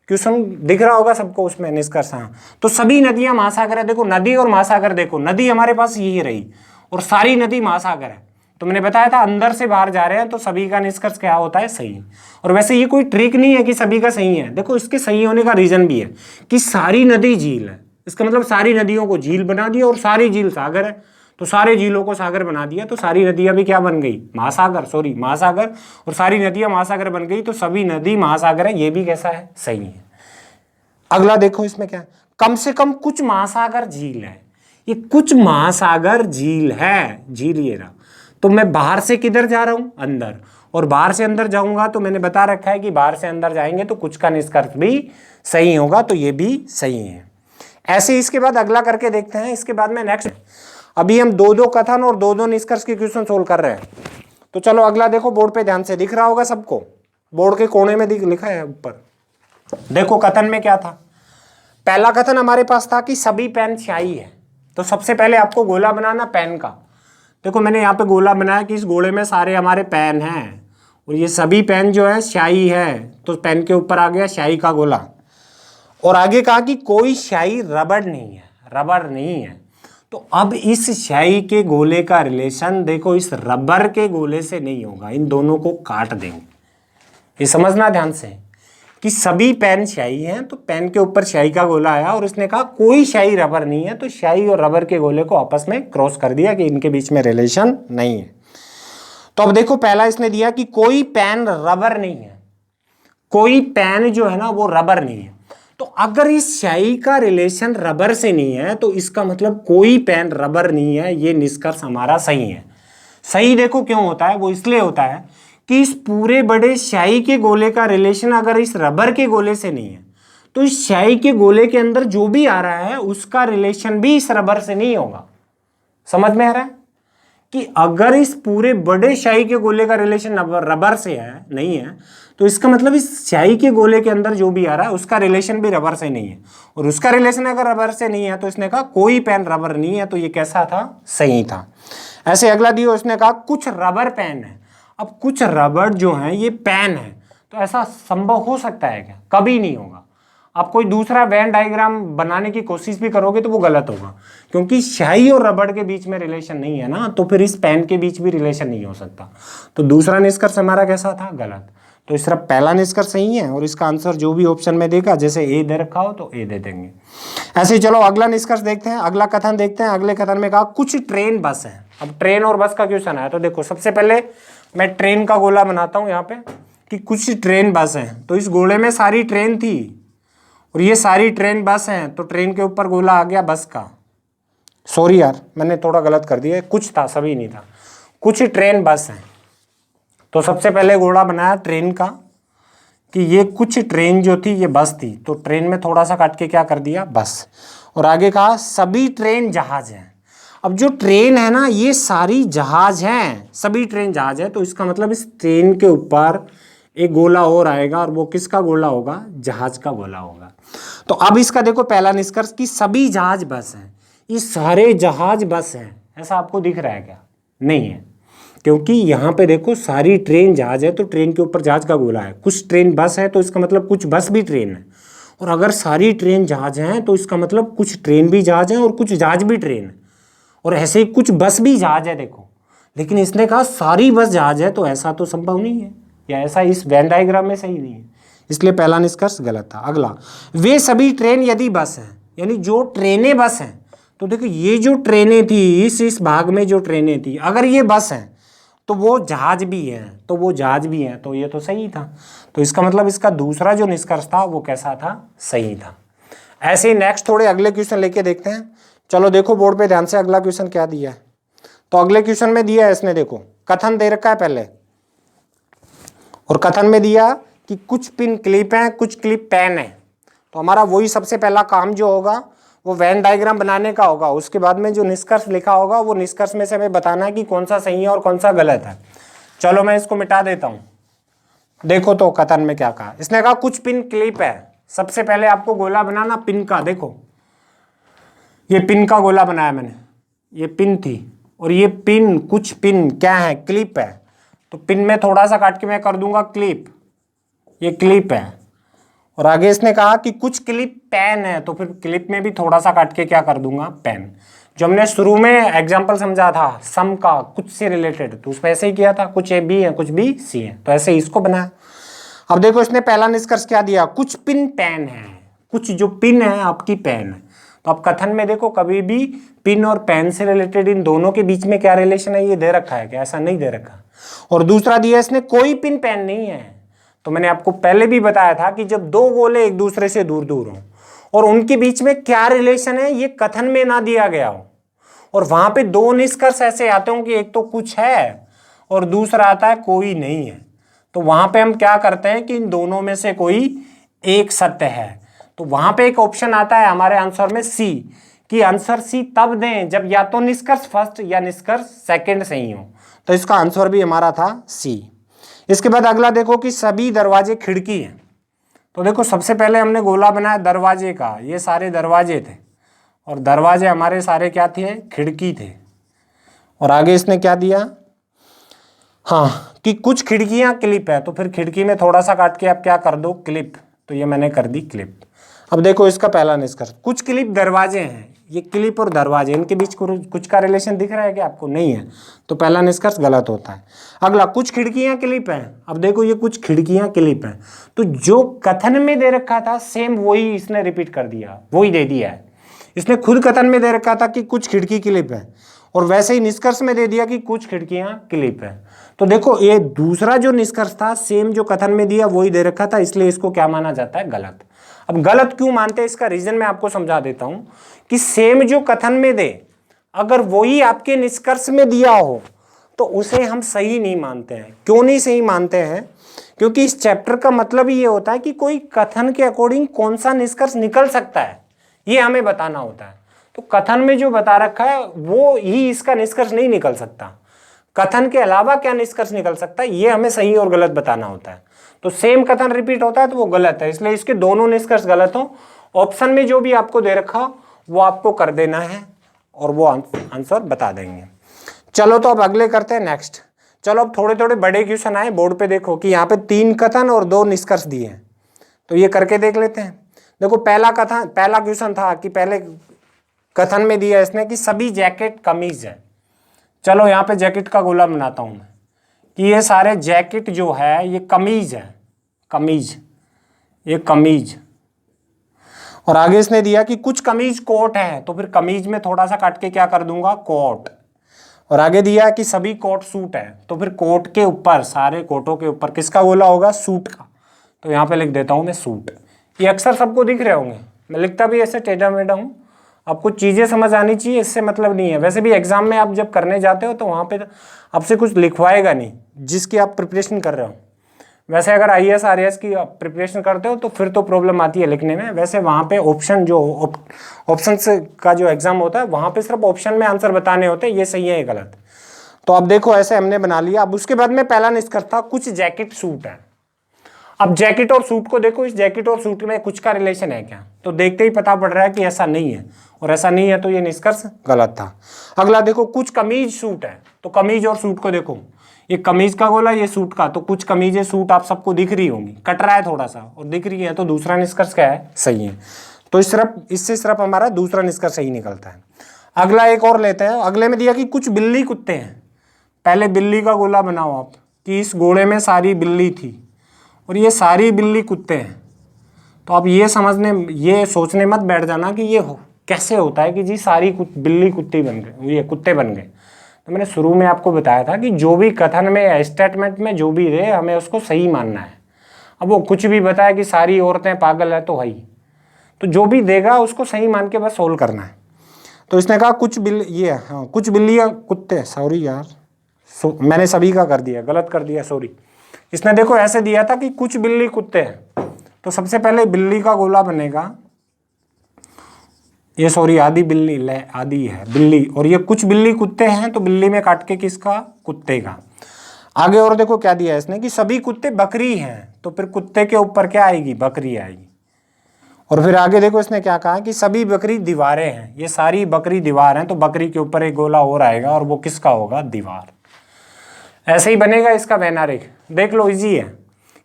क्वेश्चन दिख रहा होगा सबको उसमें निष्कर्ष। हाँ, तो सभी नदियां महासागर है। देखो नदी और महासागर, देखो नदी हमारे पास यही रही और सारी नदी महासागर है। तो मैंने बताया था अंदर से बाहर जा रहे हैं तो सभी का निष्कर्ष क्या होता है, सही। और वैसे ये कोई ट्रिक नहीं है कि सभी का सही है। देखो इसके सही होने का रीजन भी है कि सारी नदी झील है, इसका मतलब सारी नदियों को झील बना दिया और सारी झील सागर है, तो सारे झीलों को सागर बना दिया, तो सारी नदियां भी क्या बन गई, महासागर, सॉरी महासागर, और सारी नदियां महासागर बन गई, तो सभी नदी महासागर है। ये भी कैसा है, सही है। अगला देखो इसमें क्या, कम से कम कुछ महासागर झील है। ये कुछ महासागर झील है, झील ये रहा। तो मैं बाहर से किधर जा रहा हूं, अंदर, और बाहर से अंदर जाऊंगा तो मैंने बता रखा है कि बाहर से अंदर जाएंगे तो कुछ का निष्कर्ष भी सही होगा, तो ये भी सही है। ऐसे इसके बाद अगला करके देखते हैं। इसके बाद में नेक्स्ट, अभी हम 2-2 कथन और 2-2 निष्कर्ष के क्वेश्चन सोल्व कर रहे हैं। तो चलो अगला देखो, बोर्ड पे ध्यान से दिख रहा होगा सबको, बोर्ड के कोने में लिखा है ऊपर। देखो कथन में क्या था, पहला कथन हमारे पास था कि सभी पेन स्याही है। तो सबसे पहले आपको गोला बनाना पेन का। देखो मैंने यहाँ पे गोला बनाया कि इस गोले में सारे हमारे पेन हैं और ये सभी पेन जो है स्याही है, तो पेन के ऊपर आ गया स्याही का गोला। और आगे कहा कि कोई स्याही रबड़ नहीं है, रबड़ नहीं है। तो अब इस स्याही के गोले का रिलेशन देखो इस रबर के गोले से नहीं होगा, इन दोनों को काट देंगे। ये समझना ध्यान से कि सभी पेन स्याही हैं, तो पेन के ऊपर स्याही का गोला आया और इसने कहा कोई स्याही रबर नहीं है, तो स्याही और रबर के गोले को आपस में क्रॉस कर दिया कि इनके बीच में रिलेशन नहीं है। तो अब देखो पहला इसने दिया कि कोई पेन रबर नहीं है, कोई पेन जो है ना वो रबर नहीं है। तो अगर इस स्याही का रिलेशन रबर से नहीं है तो इसका मतलब कोई पेन रबर नहीं है, ये निष्कर्ष हमारा सही है। सही देखो क्यों होता है, वो इसलिए होता है कि इस पूरे बड़े स्याही के गोले का रिलेशन अगर इस रबर के गोले से नहीं है तो इस स्याही के गोले के अंदर जो भी आ रहा है उसका रिलेशन भी इस रबर से नहीं होगा। समझ में आ रहा है कि अगर इस पूरे बड़े स्याही के गोले का रिलेशन रबर से है, नहीं है, तो इसका मतलब इस स्याही के गोले के अंदर जो भी आ रहा है उसका रिलेशन भी रबर से नहीं है, और उसका रिलेशन अगर रबर से नहीं है तो इसने कहा कोई पेन रबर नहीं है, तो ये कैसा था, सही था। ऐसे अगला दिया, उसने कहा कुछ रबर पेन है। अब कुछ रबर जो है ये पेन है, तो ऐसा संभव हो सकता है क्या, कभी नहीं होगा। आप कोई दूसरा वेन डायग्राम बनाने की कोशिश भी करोगे तो वो गलत होगा, क्योंकि स्याही और रबड़ के बीच में रिलेशन नहीं है ना, तो फिर इस पेन के बीच भी रिलेशन नहीं हो सकता। तो दूसरा निष्कर्ष हमारा कैसा था, गलत। तो इस तरह पहला निष्कर्ष सही है और इसका आंसर जो भी ऑप्शन में देगा, जैसे ए दे रखा हो तो ए दे देंगे। ऐसे चलो अगला निष्कर्ष देखते हैं, अगला कथन देखते हैं। अगले कथन में कहा कुछ ट्रेन बस है। अब ट्रेन और बस का क्वेश्चन है, तो देखो सबसे पहले मैं ट्रेन का गोला बनाता हूँ यहाँ पे कि कुछ ट्रेन बस है। तो इस गोले में सारी ट्रेन थी और ये सारी ट्रेन बस हैं, तो ट्रेन के ऊपर गोला आ गया बस का। सॉरी यार मैंने थोड़ा गलत कर दिया, कुछ था, सभी नहीं था, कुछ ट्रेन बस हैं। तो सबसे पहले गोला बनाया ट्रेन का कि ये कुछ ट्रेन जो थी ये बस थी, तो ट्रेन में थोड़ा सा काट के क्या कर दिया, बस। और आगे कहा सभी ट्रेन जहाज हैं। अब जो ट्रेन है ना ये सारी जहाज हैं, सभी ट्रेन जहाज है, तो इसका मतलब इस ट्रेन के ऊपर एक गोला और आएगा और वो किसका गोला होगा, जहाज का गोला होगा। तो अब इसका देखो पहला निष्कर्ष कि सभी जहाज बस हैं, ये सारे जहाज बस हैं। ऐसा आपको दिख रहा है क्या, नहीं है, क्योंकि यहाँ पे देखो सारी ट्रेन जहाज है, तो ट्रेन के ऊपर जहाज का गोला है। कुछ ट्रेन बस है तो इसका मतलब कुछ बस भी ट्रेन है, और अगर सारी ट्रेन जहाज हैं तो इसका मतलब कुछ ट्रेन भी जहाज है और कुछ जहाज भी ट्रेन है, और ऐसे ही कुछ बस भी जहाज है देखो। लेकिन इसने कहा सारी बस जहाज है, तो ऐसा तो संभव नहीं है, या ऐसा इस वेन डायग्राम में सही नहीं है, इसलिए पहला निष्कर्ष गलत था। अगला, वे सभी ट्रेन यदि बस हैं, यानी जो ट्रेनें बस हैं, तो देखो ये जो ट्रेनें थी इस भाग में जो ट्रेनें थी, अगर ये बस हैं तो वो जहाज भी हैं, तो वो जहाज भी हैं, तो ये तो सही था। तो इसका मतलब इसका दूसरा जो निष्कर्ष था वो कैसा था, सही था। ऐसे ही नेक्स्ट थोड़े अगले क्वेश्चन लेके देखते हैं। चलो देखो बोर्ड पे ध्यान से, अगला क्वेश्चन क्या दिया है। तो अगले क्वेश्चन में दिया है इसने, देखो कथन दे रखा है पहले, और कथन में दिया कि कुछ पिन क्लिप हैं, कुछ क्लिप पेन है। तो हमारा वही सबसे पहला काम जो होगा वो वेन डायग्राम बनाने का होगा। उसके बाद में जो निष्कर्ष लिखा होगा वो निष्कर्ष में से हमें बताना है कि कौन सा सही है और कौन सा गलत है। चलो मैं इसको मिटा देता हूं। देखो तो कथन में क्या कहा इसने, कहा कुछ पिन क्लिप है। सबसे पहले आपको गोला बनाना पिन का। देखो ये पिन का गोला बनाया मैंने, ये पिन थी, और ये पिन, कुछ पिन क्या है, क्लिप है। तो पिन में थोड़ा सा काट के मैं कर दूंगा क्लिप, ये क्लिप है। और आगे इसने कहा कि कुछ क्लिप पेन है, तो फिर क्लिप में भी थोड़ा सा काट के क्या कर दूंगा, पेन। जो हमने शुरू में एग्जांपल समझा था सम का, कुछ से रिलेटेड, तो उसमें ऐसे ही किया था, कुछ ए बी है कुछ बी सी है, तो ऐसे ही इसको बनाया। अब देखो इसने पहला निष्कर्ष क्या दिया, कुछ पिन पेन है, कुछ जो पिन है आपकी पेन है। तो अब कथन में देखो कभी भी पिन और पेन से रिलेटेड इन दोनों के बीच में क्या रिलेशन है ये दे रखा है क्या, ऐसा नहीं दे रखा। और दूसरा दिया इसने कोई पिन पेन नहीं है। तो मैंने आपको पहले भी बताया था कि जब दो गोले एक दूसरे से दूर दूर हों और उनके बीच में क्या रिलेशन है ये कथन में ना दिया गया हो, और वहां पे दो निष्कर्ष ऐसे आते हो कि एक तो कुछ है और दूसरा आता है कोई नहीं है, तो वहां पे हम क्या करते हैं कि इन दोनों में से कोई एक सत्य है। तो वहां पे एक ऑप्शन आता है हमारे आंसर में सी, कि आंसर सी तब दें जब या तो निष्कर्ष फर्स्ट या निष्कर्ष सेकंड सही हो। तो इसका आंसर भी हमारा था सी। इसके बाद अगला देखो कि सभी दरवाजे खिड़की हैं। तो देखो सबसे पहले हमने गोला बनाया दरवाजे का, ये सारे दरवाजे थे, और दरवाजे हमारे सारे क्या थे, खिड़की थे। और आगे इसने क्या दिया, हाँ कि कुछ खिड़कियां क्लिप है, तो फिर खिड़की में थोड़ा सा काट के आप क्या कर दो, क्लिप। तो ये मैंने कर दी क्लिप। अब देखो इसका पहला निष्कर्ष, कुछ क्लिप दरवाजे हैं, ये क्लिप और दरवाजे इनके बीच कुछ का रिलेशन दिख रहा है कि आपको, नहीं है, तो पहला निष्कर्ष गलत होता है। अगला, कुछ खिड़कियां क्लिप हैं। अब देखो ये कुछ खिड़कियां क्लिप हैं, तो जो कथन में दे रखा था सेम वही इसने रिपीट कर दिया, वही दे दिया है। इसने खुद कथन में दे रखा था कि कुछ खिड़की क्लिप है, और वैसे ही निष्कर्ष में दे दिया कि कुछ खिड़कियां क्लिप है। तो देखो ये दूसरा जो निष्कर्ष था सेम जो कथन में दिया वही दे रखा था, इसलिए इसको क्या माना जाता है, गलत। अब गलत क्यों मानते हैं इसका रीजन मैं आपको समझा देता हूं कि सेम जो कथन में दे अगर वही आपके निष्कर्ष में दिया हो तो उसे हम सही नहीं मानते हैं। क्यों नहीं सही मानते हैं, क्योंकि इस चैप्टर का मतलब ही ये होता है कि कोई कथन के अकॉर्डिंग कौन सा निष्कर्ष निकल सकता है ये हमें बताना होता है। तो कथन में जो बता रखा है वो ही इसका निष्कर्ष नहीं निकल सकता, कथन के अलावा क्या निष्कर्ष निकल सकता है ये हमें सही और गलत बताना होता है। तो सेम कथन रिपीट होता है तो वो गलत है, इसलिए इसके दोनों निष्कर्ष गलत हो। ऑप्शन में जो भी आपको दे रखा वो आपको कर देना है और वो आंसर बता देंगे। चलो तो अब अगले करते हैं नेक्स्ट। चलो अब थोड़े थोड़े बड़े क्वेश्चन आए बोर्ड पे, देखो कि यहाँ पे 3 कथन और 2 निष्कर्ष दिए हैं, तो ये करके देख लेते हैं। देखो पहला क्वेश्चन था कि पहले कथन में दिया इसने कि सभी जैकेट कमीज है। चलो यहाँ पे जैकेट का गोला बनाता हूं मैं कि ये सारे जैकेट जो है ये कमीज है, कमीज, ये कमीज। और आगे इसने दिया कि कुछ कमीज कोट है, तो फिर कमीज में थोड़ा सा काट के क्या कर दूंगा, कोट। और आगे दिया कि सभी कोट सूट है, तो फिर कोट के ऊपर, सारे कोटों के ऊपर किसका गोला होगा, सूट का। तो यहाँ पे लिख देता हूँ मैं सूट। ये अक्सर सबको दिख रहे होंगे, मैं लिखता भी ऐसे टेढ़ा मेढ़ा हूँ, आपको चीज़ें समझ आनी चाहिए, इससे मतलब नहीं है। वैसे भी एग्जाम में आप जब करने जाते हो तो वहाँ पे आपसे कुछ लिखवाएगा नहीं जिसकी आप प्रिपरेशन कर रहे हो। वैसे अगर IAS RAS की प्रिपरेशन करते हो तो फिर तो प्रॉब्लम आती है लिखने में। वैसे वहाँ पे ऑप्शन का जो एग्जाम होता है वहाँ पे सिर्फ ऑप्शन में आंसर बताने होते हैं, ये सही है ये गलत। तो अब देखो ऐसे हमने बना लिया। अब उसके बाद में पहला निष्कर्ष था कुछ जैकेट सूट है। अब जैकेट और सूट को देखो, इस जैकेट और सूट में कुछ का रिलेशन है क्या, तो देखते ही पता पड़ रहा है कि ऐसा नहीं है, और ऐसा नहीं है तो ये निष्कर्ष गलत था। अगला देखो कुछ कमीज सूट है, तो कमीज और सूट को देखो, ये कमीज का गोला, ये सूट का, तो कुछ कमीजें सूट आप सबको दिख रही होंगी, कट रहा है थोड़ा सा और दिख रही है, तो दूसरा निष्कर्ष क्या है, सही है। तो इससे सिर्फ हमारा दूसरा निष्कर्ष सही निकलता है। अगला एक और लेते हैं। अगले में दिया कि कुछ बिल्ली कुत्ते हैं। पहले बिल्ली का गोला बनाओ आप कि इस गोले में सारी बिल्ली थी और ये सारी बिल्ली कुत्ते हैं। तो आप ये सोचने मत बैठ जाना कि ये कैसे होता है कि जी सारी बिल्ली कुत्ती बन गए, ये कुत्ते बन गए। तो मैंने शुरू में आपको बताया था कि जो भी कथन में, स्टेटमेंट में जो भी दे, हमें उसको सही मानना है। अब वो कुछ भी बताया कि सारी औरतें पागल है तो है ही, तो जो भी देगा उसको सही मान के बस सोल्व करना है। तो इसने कहा कुछ कुछ बिल्लियाँ कुत्ते, सॉरी यार, मैंने सभी का कर दिया, गलत कर दिया, सॉरी। इसने देखो ऐसे दिया था कि कुछ बिल्ली कुत्ते हैं, तो सबसे पहले बिल्ली का गोला बनेगा, ये सॉरी आधी बिल्ली आधी है बिल्ली, और ये कुछ बिल्ली कुत्ते हैं, तो बिल्ली में काट के किसका, कुत्ते का। आगे और देखो क्या दिया है इसने कि सभी कुत्ते बकरी हैं, तो फिर कुत्ते के ऊपर क्या आएगी, बकरी आएगी। और फिर आगे देखो इसने क्या कहा कि सभी बकरी दीवारें हैं, ये सारी बकरी दीवार हैं, तो बकरी के ऊपर एक गोला और आएगा और वो किसका होगा, दीवार। ऐसे ही बनेगा इसका वैनारिक, देख लो इजी है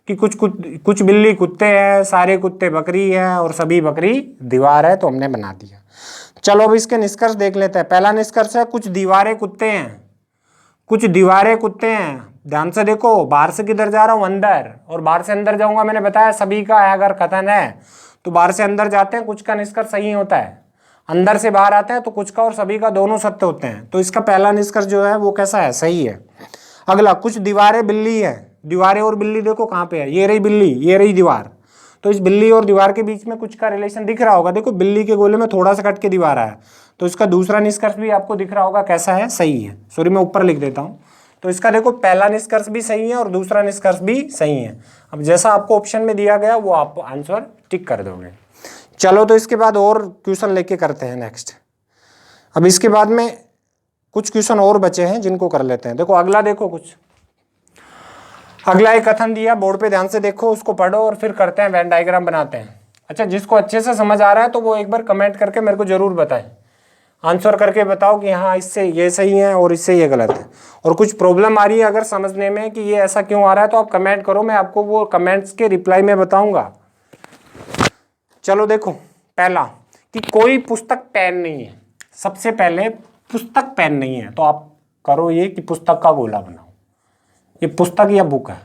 कि कुछ बिल्ली कुत्ते हैं, सारे कुत्ते बकरी है और सभी बकरी दीवार है, तो हमने बना दिया। चलो अब इसके निष्कर्ष देख लेते हैं। पहला निष्कर्ष है कुछ दीवारें कुत्ते हैं, कुछ दीवारें कुत्ते हैं। ध्यान से देखो, बाहर से किधर जा रहा हूँ, अंदर, और बाहर से अंदर जाऊंगा, मैंने बताया सभी का है अगर कथन है तो बाहर से अंदर जाते हैं, कुछ का निष्कर्ष सही होता है, अंदर से बाहर आते हैं तो कुछ का और सभी का दोनों सत्य होते हैं। तो इसका पहला निष्कर्ष जो है वो कैसा है, सही है। अगला कुछ दीवारें बिल्ली है, दीवारें और बिल्ली देखो कहाँ पे है, ये रही बिल्ली, ये रही दीवार, तो इस बिल्ली और दीवार के बीच में कुछ का रिलेशन दिख रहा होगा। देखो बिल्ली के गोले में थोड़ा सा कट के दीवार आया, तो इसका दूसरा निष्कर्ष भी आपको दिख रहा होगा कैसा है, सही है। सॉरी मैं ऊपर लिख देता हूँ। तो इसका देखो पहला निष्कर्ष भी सही है और दूसरा निष्कर्ष भी सही है। अब जैसा आपको ऑप्शन में दिया गया वो आप आंसर टिक कर दोगे। चलो तो इसके बाद और क्वेश्चन लेके करते हैं नेक्स्ट। अब इसके बाद में कुछ क्वेश्चन और बचे हैं जिनको कर लेते हैं। देखो अगला, देखो अगला एक कथन दिया बोर्ड पे, ध्यान से देखो, उसको पढ़ो और फिर करते हैं, वेन डायग्राम बनाते हैं। अच्छा, जिसको अच्छे से समझ आ रहा है तो वो एक बार कमेंट करके मेरे को जरूर बताएं, आंसर करके बताओ कि हाँ इससे ये सही है और इससे ये गलत है। और कुछ प्रॉब्लम आ रही है अगर समझने में कि ये ऐसा क्यों आ रहा है तो आप कमेंट करो, मैं आपको वो कमेंट्स के रिप्लाई में बताऊंगा। चलो देखो, पहला कि कोई पुस्तक पेन नहीं है। सबसे पहले पुस्तक पेन नहीं है तो आप करो ये कि पुस्तक का गोला बनाओ। ये पुस्तक या बुक है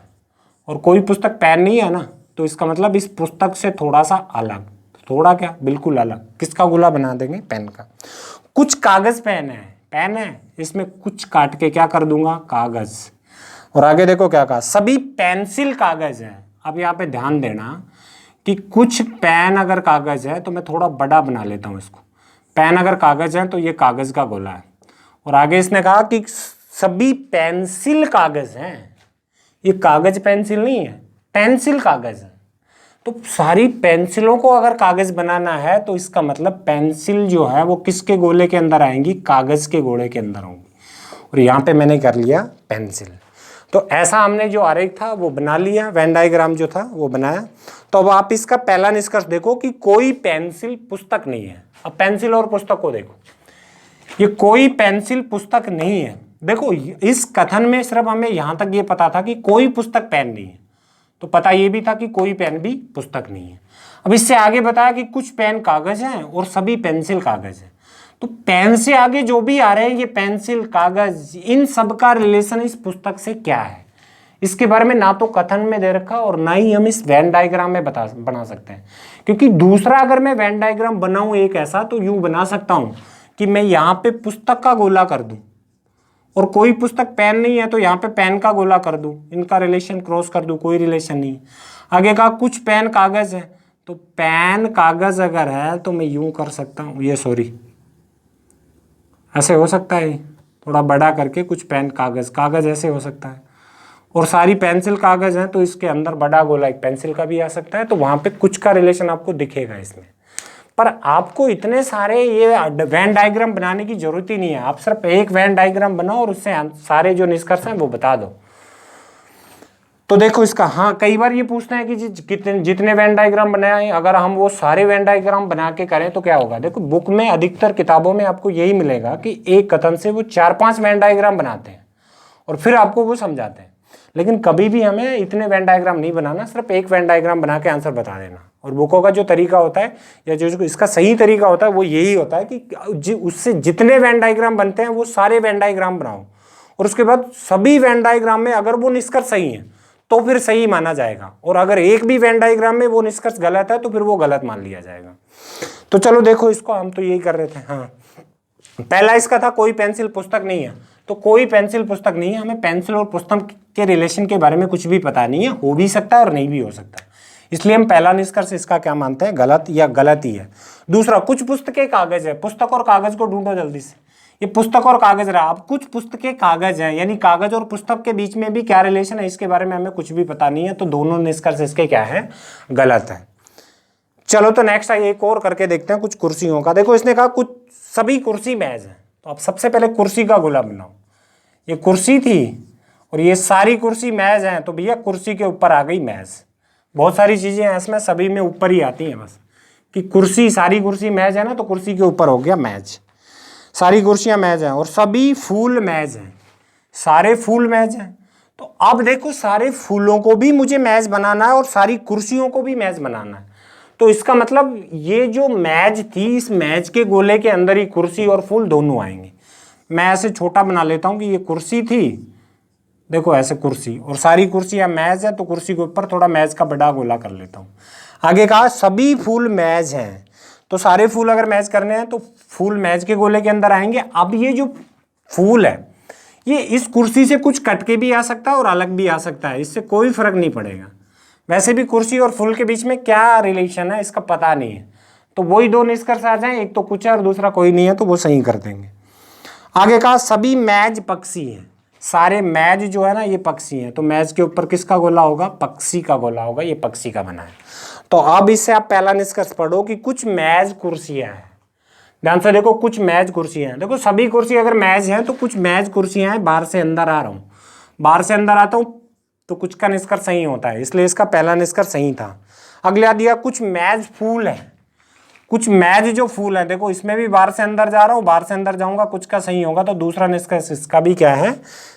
और कोई पुस्तक पेन नहीं है ना, तो इसका मतलब इस पुस्तक से थोड़ा सा अलग, थोड़ा क्या, बिल्कुल अलग। किसका गोला बना देंगे, पेन का। कुछ कागज पेन है, इसमें कुछ काट के क्या कर दूंगा, कागज। और आगे देखो क्या कहा, सभी पेंसिल कागज है। अब यहाँ पे ध्यान देना कि कुछ पेन अगर कागज है तो मैं थोड़ा बड़ा बना लेता हूँ इसको। पेन अगर कागज है तो ये कागज का गोला है। और आगे इसने कहा कि सभी पेंसिल कागज हैं, ये कागज पेंसिल नहीं है, पेंसिल कागज है। तो सारी पेंसिलों को अगर कागज बनाना है तो इसका मतलब पेंसिल जो है वो किसके गोले के अंदर आएंगी, कागज के गोले के अंदर होंगी। और यहाँ पे मैंने कर लिया पेंसिल। तो ऐसा हमने जो आरेख था वो बना लिया, वेन डायग्राम जो था वो बनाया। तो अब आप इसका पहला निष्कर्ष देखो कि कोई पेंसिल पुस्तक नहीं है। अब पेंसिल और पुस्तक को देखो, ये कोई पेंसिल पुस्तक नहीं है। देखो इस कथन में सिर्फ हमें यहाँ तक ये पता था कि कोई पुस्तक पेन नहीं है, तो पता ये भी था कि कोई पेन भी पुस्तक नहीं है। अब इससे आगे बताया कि कुछ पेन कागज हैं और सभी पेंसिल कागज हैं। तो पेन से आगे जो भी आ रहे हैं ये पेंसिल, कागज, इन सब का रिलेशन इस पुस्तक से क्या है, इसके बारे में ना तो कथन में दे रखा और ना ही हम इस वेन डायग्राम में बना सकते हैं। क्योंकि दूसरा अगर मैं वेन डायग्राम बनाऊं एक ऐसा, तो यूं बना सकता हूं कि मैं यहाँ पे पुस्तक का गोला कर दूं और कोई पुस्तक पेन नहीं है तो यहाँ पे पेन का गोला कर दूं, इनका रिलेशन क्रॉस कर दूं, कोई रिलेशन नहीं। आगे कहा कुछ पेन कागज है, तो पेन कागज अगर है तो मैं यूं कर सकता हूँ, ये सॉरी ऐसे हो सकता है, थोड़ा बड़ा करके कुछ पेन कागज ऐसे हो सकता है। और सारी पेंसिल कागज हैं तो इसके अंदर बड़ा गोला एक पेंसिल का भी आ सकता है, तो वहाँ पे कुछ का रिलेशन आपको दिखेगा इसमें। पर आपको इतने सारे ये वेन डायग्राम बनाने की जरूरत ही नहीं है, आप सिर्फ एक वेन डायग्राम बनाओ और उससे सारे जो निष्कर्ष हैं वो बता दो। तो देखो इसका, हाँ कई बार ये पूछते हैं कि जितने वेन डायग्राम बनाए अगर हम वो सारे वेन डायग्राम बना के करें तो क्या होगा। देखो बुक में अधिकतर किताबों में आपको यही मिलेगा कि एक कथन से वो 4-5 वेन डायग्राम बनाते हैं और फिर आपको वो समझाते हैं। लेकिन कभी भी हमें इतने वेन डायग्राम नहीं बनाना, सिर्फ एक वेन डायग्राम बना के आंसर बता देना। और बुकों का जो तरीका होता है या जो इसका सही तरीका होता है वो यही होता है कि उससे जितने वेन डायग्राम बनते हैं वो सारे वेन डायग्राम बनाओ, और उसके बाद सभी वेन डायग्राम में अगर वो निष्कर्ष सही है तो फिर सही माना जाएगा, और अगर एक भी वेन डायग्राम में वो निष्कर्ष गलत है तो फिर वो गलत मान लिया जाएगा। तो चलो देखो इसको, हम तो यही कर रहे थे। हाँ, पहला इसका था कोई पेंसिल पुस्तक नहीं है, तो कोई पेंसिल पुस्तक नहीं है, हमें पेंसिल और पुस्तक के रिलेशन के बारे में कुछ भी पता नहीं है, हो भी सकता है और नहीं भी हो सकता, इसलिए हम पहला निष्कर्ष इसका क्या मानते हैं, गलत या गलत ही है। दूसरा, कुछ पुस्तकें कागज है, पुस्तक और कागज को ढूंढो जल्दी से। ये पुस्तक और कागज रहा, अब कुछ पुस्तकें कागज हैं, यानी कागज और पुस्तक के बीच में भी क्या रिलेशन है इसके बारे में हमें कुछ भी पता नहीं है, तो दोनों निष्कर्ष इसके क्या है, गलत है। चलो तो नेक्स्ट आइए एक और करके देखते हैं कुछ कुर्सियों का। देखो इसने कहा कुछ सभी कुर्सी मेज है, तो अब सबसे पहले कुर्सी का गोला बनाओ। ये कुर्सी थी और ये सारी कुर्सी मेज हैं, तो भैया कुर्सी के ऊपर आ गई मेज। बहुत सारी चीजें हैं इसमें, सभी में ऊपर ही आती हैं बस, कि कुर्सी सारी कुर्सी मेज है ना, तो कुर्सी के ऊपर हो गया मेज। सारी कुर्सियां मेज हैं और सभी फूल मेज हैं, सारे फूल मेज हैं। तो अब देखो सारे फूलों को भी मुझे मेज बनाना है और सारी कुर्सियों को भी मेज बनाना है, तो इसका मतलब ये जो मेज थी, इस मेज के गोले के अंदर ही कुर्सी और फूल दोनों आएंगे। मैं ऐसे छोटा बना लेता हूं कि ये कुर्सी थी, देखो ऐसे कुर्सी, और सारी कुर्सियां मेज है, तो कुर्सी के ऊपर थोड़ा मेज का बड़ा गोला कर लेता हूं। आगे कहा सभी फूल मेज हैं, तो सारे फूल अगर मैच करने हैं तो फूल मैच के गोले के अंदर आएंगे। अब ये जो फूल है ये इस कुर्सी से कुछ कट के भी आ सकता है और अलग भी आ सकता है, इससे कोई फर्क नहीं पड़ेगा। वैसे भी कुर्सी और फूल के बीच में क्या रिलेशन है इसका पता नहीं है, तो वही दो निष्कर्ष आ जाए, एक तो कुछ है और दूसरा कोई नहीं है, तो वो सही कर देंगे। आगे कहा सभी मैज पक्षी हैं, सारे मैज जो है ना ये पक्षी हैं, तो मैज के ऊपर किसका गोला होगा, पक्षी का गोला होगा, ये पक्षी का बना है। तो अब इससे आप पहला निष्कर्ष पढ़ो कि कुछ मैज कुर्सियां हैं। ध्यान से देखो, कुछ मैज कुर्सियां हैं। देखो सभी कुर्सी अगर मैज हैं तो कुछ मैज कुर्सियां हैं। बाहर से अंदर आ रहा हूं, बाहर से अंदर आता हूं तो कुछ का निष्कर्ष सही होता है, इसलिए इसका पहला निष्कर्ष सही था। अगला दिया कुछ मैज फूल है, कुछ मैज जो फूल है, देखो इसमें भी बाहर से अंदर जा रहा हूं, बाहर से अंदर जाऊंगा, कुछ का सही होगा, तो दूसरा निष्कर्ष इसका भी क्या है,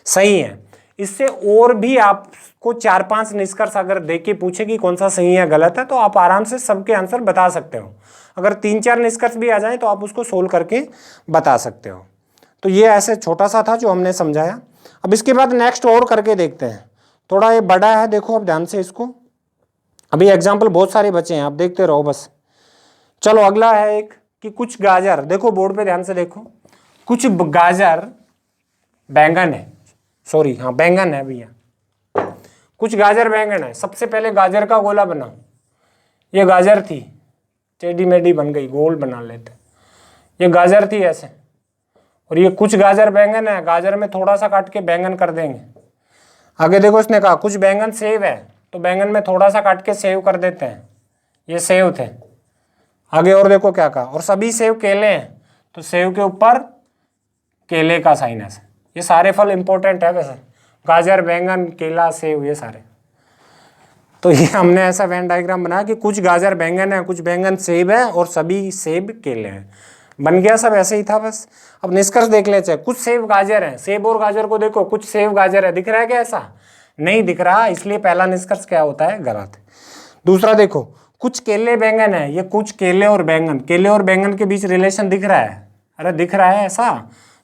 सही है। इससे और भी आपको 4-5 निष्कर्ष अगर देख के पूछे कि कौन सा सही है गलत है, तो आप आराम से सबके आंसर बता सकते हो। अगर 3-4 निष्कर्ष भी आ जाए तो आप उसको सोल्व करके बता सकते हो। तो ये ऐसे छोटा सा था जो हमने समझाया। अब इसके बाद नेक्स्ट और करके देखते हैं, थोड़ा ये बड़ा है, देखो अब ध्यान से इसको। अभी एग्जाम्पल बहुत सारे बचे हैं, आप देखते रहो बस। चलो अगला है एक कि कुछ गाजर, देखो बोर्ड पे ध्यान से देखो, कुछ गाजर बैंगन है, सॉरी हाँ बैंगन है भैया, कुछ गाजर बैंगन है। सबसे पहले गाजर का गोला बनाओ। ये गाजर थी, टेढ़ी मेढ़ी बन गई, गोल बना लेते। ये गाजर थी ऐसे, और ये कुछ गाजर बैंगन है, गाजर में थोड़ा सा काट के बैंगन कर देंगे। आगे देखो इसने कहा कुछ बैंगन सेव है, तो बैंगन में थोड़ा सा काट के सेव कर देते हैं, ये सेव थे। आगे और देखो क्या कहा, और सभी सेव केले हैं, तो सेव के ऊपर केले का साइन है। ये सारे फल इंपॉर्टेंट है वैसे, गाजर बैंगन केला सेव ये सारे। तो ये हमने ऐसा वेन डायग्राम बनाया कि कुछ गाजर बैंगन है, कुछ बैंगन सेब है और सभी सेब केले हैं। बन गया, सब ऐसे ही था बस। अब निष्कर्ष देख लेते हैं। कुछ सेब गाजर है, सेब और गाजर को देखो, कुछ सेब गाजर है, दिख रहा है क्या, ऐसा नहीं दिख रहा, इसलिए पहला निष्कर्ष क्या होता है, गलत। दूसरा देखो कुछ केले बैंगन है, ये कुछ केले और बैंगन, केले और बैंगन के बीच रिलेशन दिख रहा है, अरे दिख रहा है ऐसा,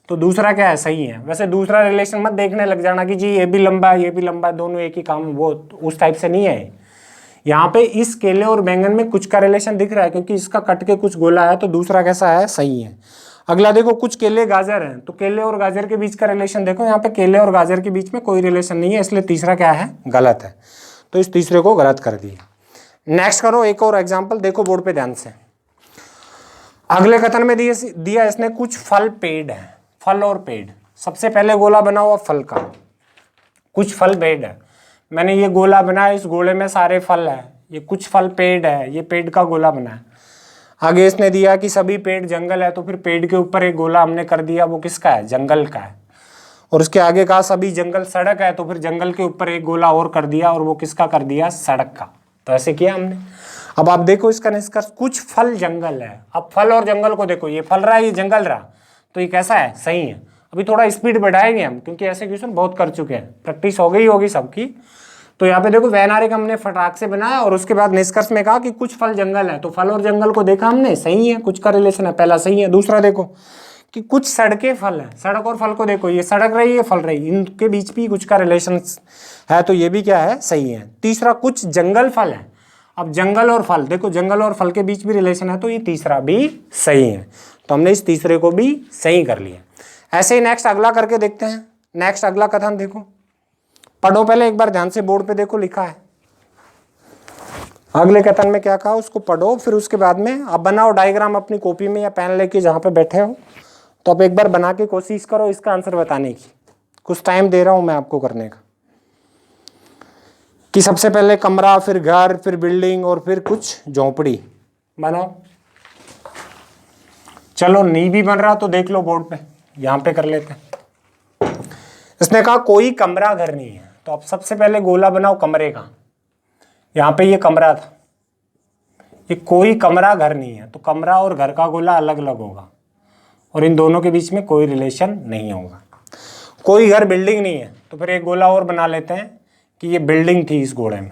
तो दूसरा क्या है, सही है। वैसे दूसरा रिलेशन मत देखने लग जाना कि जी ये भी लंबा है ये भी लंबा है, दोनों एक ही काम, वो उस टाइप से नहीं है। यहाँ पे इस केले और बैंगन में कुछ का रिलेशन दिख रहा है क्योंकि इसका कट के कुछ गोला है, तो दूसरा कैसा है, सही है। अगला देखो कुछ केले गाजर हैं, तो केले और गाजर के बीच का रिलेशन देखो, यहाँ पे केले और गाजर के बीच में कोई रिलेशन नहीं है, इसलिए तीसरा क्या है, गलत है। तो इस तीसरे को गलत कर दिया। नेक्स्ट करो एक और एग्जाम्पल, देखो बोर्ड पे ध्यान से। अगले कथन में दिया इसने कुछ फल पेड़ है, फल और पेड़। सबसे पहले गोला बना हुआ फल का, कुछ फल पेड़ है, मैंने ये गोला बनाया, इस गोले में सारे फल है, ये कुछ फल पेड़ है, ये पेड़ का गोला बना है। आगे इसने दिया कि सभी पेड़ जंगल है, तो फिर पेड़ के ऊपर एक गोला हमने कर दिया, वो किसका है, जंगल का है। और उसके आगे कहा सभी जंगल सड़क है, तो फिर जंगल के ऊपर एक गोला और कर दिया, और वो किसका कर दिया, सड़क का। तो ऐसे किया हमने। अब आप देखो इसका निष्कर्ष, कुछ फल जंगल है। अब फल और जंगल को देखो, ये फल रहा है ये जंगल रहा, तो ये कैसा है, सही है। अभी थोड़ा स्पीड बढ़ाएंगे हम, क्योंकि ऐसे क्वेश्चन बहुत कर चुके हैं, प्रैक्टिस हो गई होगी सबकी। तो यहाँ पे देखो वैनारिक हमने फटाक से बनाया और उसके बाद निष्कर्ष में कहा कि कुछ फल जंगल है, तो फल और जंगल को देखा हमने, सही है, कुछ का रिलेशन है, पहला सही है। दूसरा देखो कि कुछ सड़कें फल है, सड़क और फल को देखो, ये सड़क रही है फल रही, इनके बीच भी कुछ का रिलेशन है, तो ये भी क्या है, सही है। तीसरा कुछ जंगल फल है, अब जंगल और फल देखो, जंगल और फल के बीच भी रिलेशन है, तो ये तीसरा भी सही है, तो हमने इस तीसरे को भी सही कर लिया। ऐसे ही नेक्स्ट अगला करके देखते हैं। नेक्स्ट अगला कथन देखो, पढ़ो पहले एक बार ध्यान से, बोर्ड पे देखो लिखा है अगले कथन में क्या कहा, उसको पढ़ो, फिर उसके बाद में आप बनाओ डायग्राम अपनी कॉपी में या पेन लेके जहां पे बैठे हो, तो आप एक बार बना के कोशिश करो इसका आंसर बताने की। कुछ टाइम दे रहा हूं मैं आपको करने का, कि सबसे पहले कमरा, फिर घर, फिर बिल्डिंग और फिर कुछ झोपड़ी बनाओ। चलो नहीं भी बन रहा तो देख लो बोर्ड पे, यहां पे कर लेते हैं। इसने कहा कोई कमरा घर नहीं है, तो आप सबसे पहले गोला बनाओ कमरे का, यहां पे ये कमरा था, ये कोई कमरा घर नहीं है, तो कमरा और घर का गोला अलग अलग होगा और इन दोनों के बीच में कोई रिलेशन नहीं होगा। कोई घर बिल्डिंग नहीं है, तो फिर एक गोला और बना लेते हैं कि ये बिल्डिंग थी, इस गोले में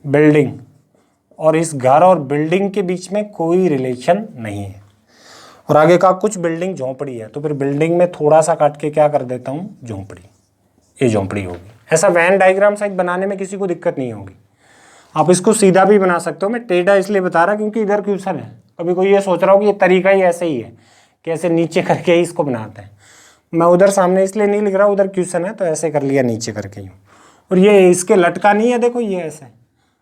बिल्डिंग, और इस घर और बिल्डिंग के बीच में कोई रिलेशन नहीं है। और आगे का कुछ बिल्डिंग झोंपड़ी है, तो फिर बिल्डिंग में थोड़ा सा काट के क्या कर देता हूँ, झोंपड़ी, ये झोंपड़ी होगी। ऐसा वैन डायग्राम साइड बनाने में किसी को दिक्कत नहीं होगी, आप इसको सीधा भी बना सकते हो। मैं टेढ़ा इसलिए बता रहा क्योंकि इधर क्वेश्चन है, कभी कोई ये सोच रहा हो कि ये तरीका ही ऐसे ही है कि ऐसे नीचे करके ही इसको बनाते हैं, मैं उधर सामने इसलिए नहीं लिख रहा, उधर क्वेश्चन है तो ऐसे कर लिया नीचे करके ही। और ये इसके लटका नहीं है, देखो ये ऐसे,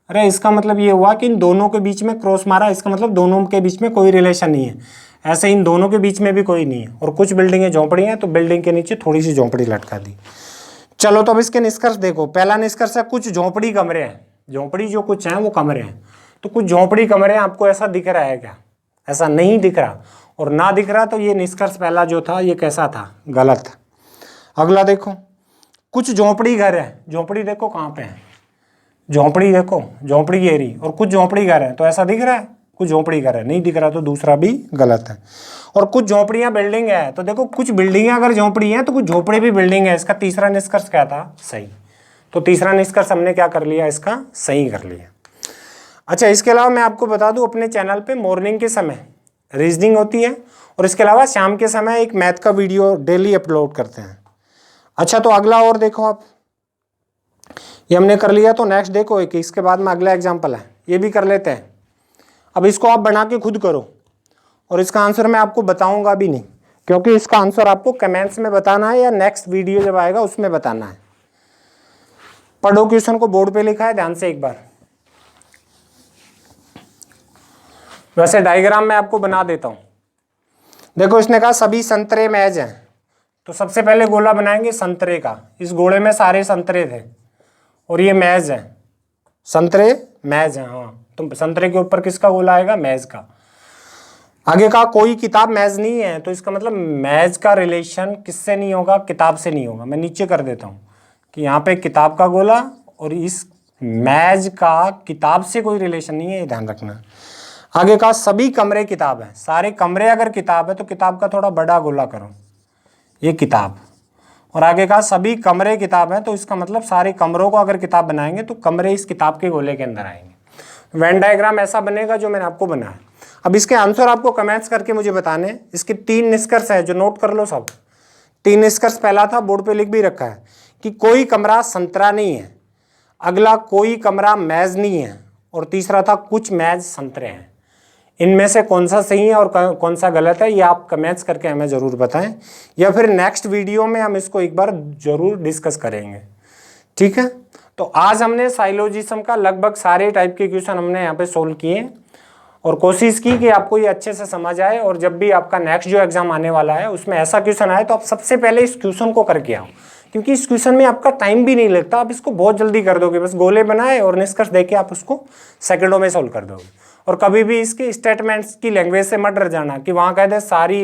अरे इसका मतलब ये हुआ कि इन दोनों के बीच में क्रॉस मारा, इसका मतलब दोनों के बीच में कोई रिलेशन नहीं है। ऐसे इन दोनों के बीच में भी कोई नहीं है, और कुछ बिल्डिंगें झोंपड़ी हैं, तो बिल्डिंग के नीचे थोड़ी सी झोंपड़ी लटका दी। चलो तो अब इसके निष्कर्ष देखो। पहला निष्कर्ष है कुछ झोंपड़ी कमरे हैं, झोंपड़ी जो कुछ हैं वो कमरे हैं, तो कुछ झोंपड़ी कमरे हैं, आपको ऐसा दिख रहा है क्या? ऐसा नहीं दिख रहा, और ना दिख रहा तो ये निष्कर्ष पहला जो था ये कैसा था, गलत। अगला देखो, कुछ झोंपड़ी घर है, झोंपड़ी देखो कहाँ पे है, झोंपड़ी देखो, झोंपड़ी घेरी, और कुछ झोंपड़ी घर है, तो ऐसा दिख रहा है, कुछ झोंपड़ी घर है, नहीं दिख रहा तो दूसरा भी गलत है। और कुछ झोंपड़ियां बिल्डिंग है, तो देखो कुछ बिल्डिंगें अगर झोंपड़ी हैं तो कुछ झोंपड़ी भी बिल्डिंग है, इसका तीसरा निष्कर्ष क्या था, सही। तो तीसरा निष्कर्ष हमने क्या कर लिया, इसका सही कर लिया। अच्छा, इसके अलावा मैं आपको बता दूं, अपने चैनल पे मॉर्निंग के समय रीजनिंग होती है, और इसके अलावा शाम के समय एक मैथ का वीडियो डेली अपलोड करते हैं। अच्छा, तो अगला और देखो आप, ये हमने कर लिया, तो नेक्स्ट देखो एक, इसके बाद में अगला एग्जाम्पल है, ये भी कर लेते हैं। अब इसको आप बना के खुद करो, और इसका आंसर मैं आपको बताऊंगा भी नहीं, क्योंकि इसका आंसर आपको कमेंट्स में बताना है या नेक्स्ट वीडियो जब आएगा उसमें बताना है। पढ़ो क्वेश्चन को, बोर्ड पे लिखा है, ध्यान से एक बार। वैसे डायग्राम मैं आपको बना देता हूं। देखो, इसने कहा सभी संतरे मैज हैं, तो सबसे पहले गोला बनाएंगे संतरे का, इस गोले में सारे संतरे थे और ये मैज है, संतरे मैज है, हाँ, तो संतरे के ऊपर किसका गोला आएगा, मैज का। आगे कहा कोई किताब मैज नहीं है, तो इसका मतलब मैज का रिलेशन किससे नहीं होगा, किताब से नहीं होगा। मैं नीचे कर देता हूँ कि यहाँ पे किताब का गोला और इस मैज का किताब से कोई रिलेशन नहीं है, ये ध्यान रखना। आगे कहा सभी कमरे किताब है, सारे कमरे अगर किताब है तो किताब का थोड़ा बड़ा गोला करो, ये किताब। और आगे कहा सभी कमरे किताब है, तो इसका मतलब सारे कमरों को अगर किताब बनाएंगे तो कमरे इस किताब के गोले के अंदर आएंगे। वेन डायग्राम ऐसा बनेगा जो मैंने आपको बनाया। अब इसके आंसर आपको कमेंट्स करके मुझे बताने। इसके 3 निष्कर्ष है जो नोट कर लो सब। 3 निष्कर्ष, पहला था बोर्ड पे लिख भी रखा है कि कोई कमरा संतरा नहीं है, अगला कोई कमरा मैज नहीं है, और तीसरा था कुछ मैज संतरे हैं। इनमें से कौन सा सही है और कौन सा गलत है, ये आप कमेंट्स करके हमें ज़रूर बताएं, या फिर नेक्स्ट वीडियो में हम इसको एक बार ज़रूर डिस्कस करेंगे, ठीक है। तो आज हमने साइलोजिज्म का लगभग सारे टाइप के क्वेश्चन हमने यहाँ पे सोल्व किए, और कोशिश की कि आपको ये अच्छे से समझ आए, और जब भी आपका नेक्स्ट जो एग्जाम आने वाला है उसमें ऐसा क्वेश्चन आए तो आप सबसे पहले इस क्वेश्चन को करके आओ, क्योंकि इस क्वेश्चन में आपका टाइम भी नहीं लगता, आप इसको बहुत जल्दी कर दोगे, बस गोले बनाए और निष्कर्ष देके आप उसको सेकंडों में सोल्व कर दोगे। और कभी भी इसके स्टेटमेंट्स की लैंग्वेज से मत डर जाना कि वहाँ कह दे सारी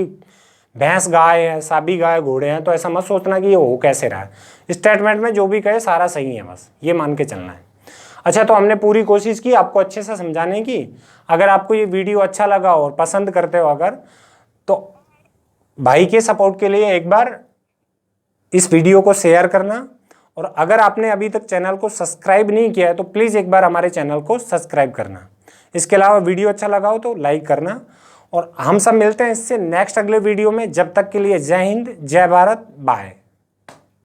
भैंस गाय है, सभी गाय घोड़े हैं, तो ऐसा मत सोचना कि ये हो कैसे रहा है। स्टेटमेंट में जो भी कहे सारा सही है, बस ये मान के चलना है। अच्छा, तो हमने पूरी कोशिश की आपको अच्छे से समझाने की। अगर आपको ये वीडियो अच्छा लगा और पसंद करते हो अगर, तो भाई के सपोर्ट के लिए एक बार इस वीडियो को शेयर करना, और अगर आपने अभी तक चैनल को सब्सक्राइब नहीं किया है तो प्लीज़ एक बार हमारे चैनल को सब्सक्राइब करना। इसके अलावा वीडियो अच्छा लगा हो तो लाइक करना, और हम सब मिलते हैं इससे नेक्स्ट अगले वीडियो में। जब तक के लिए जय हिंद, जय भारत, बाय।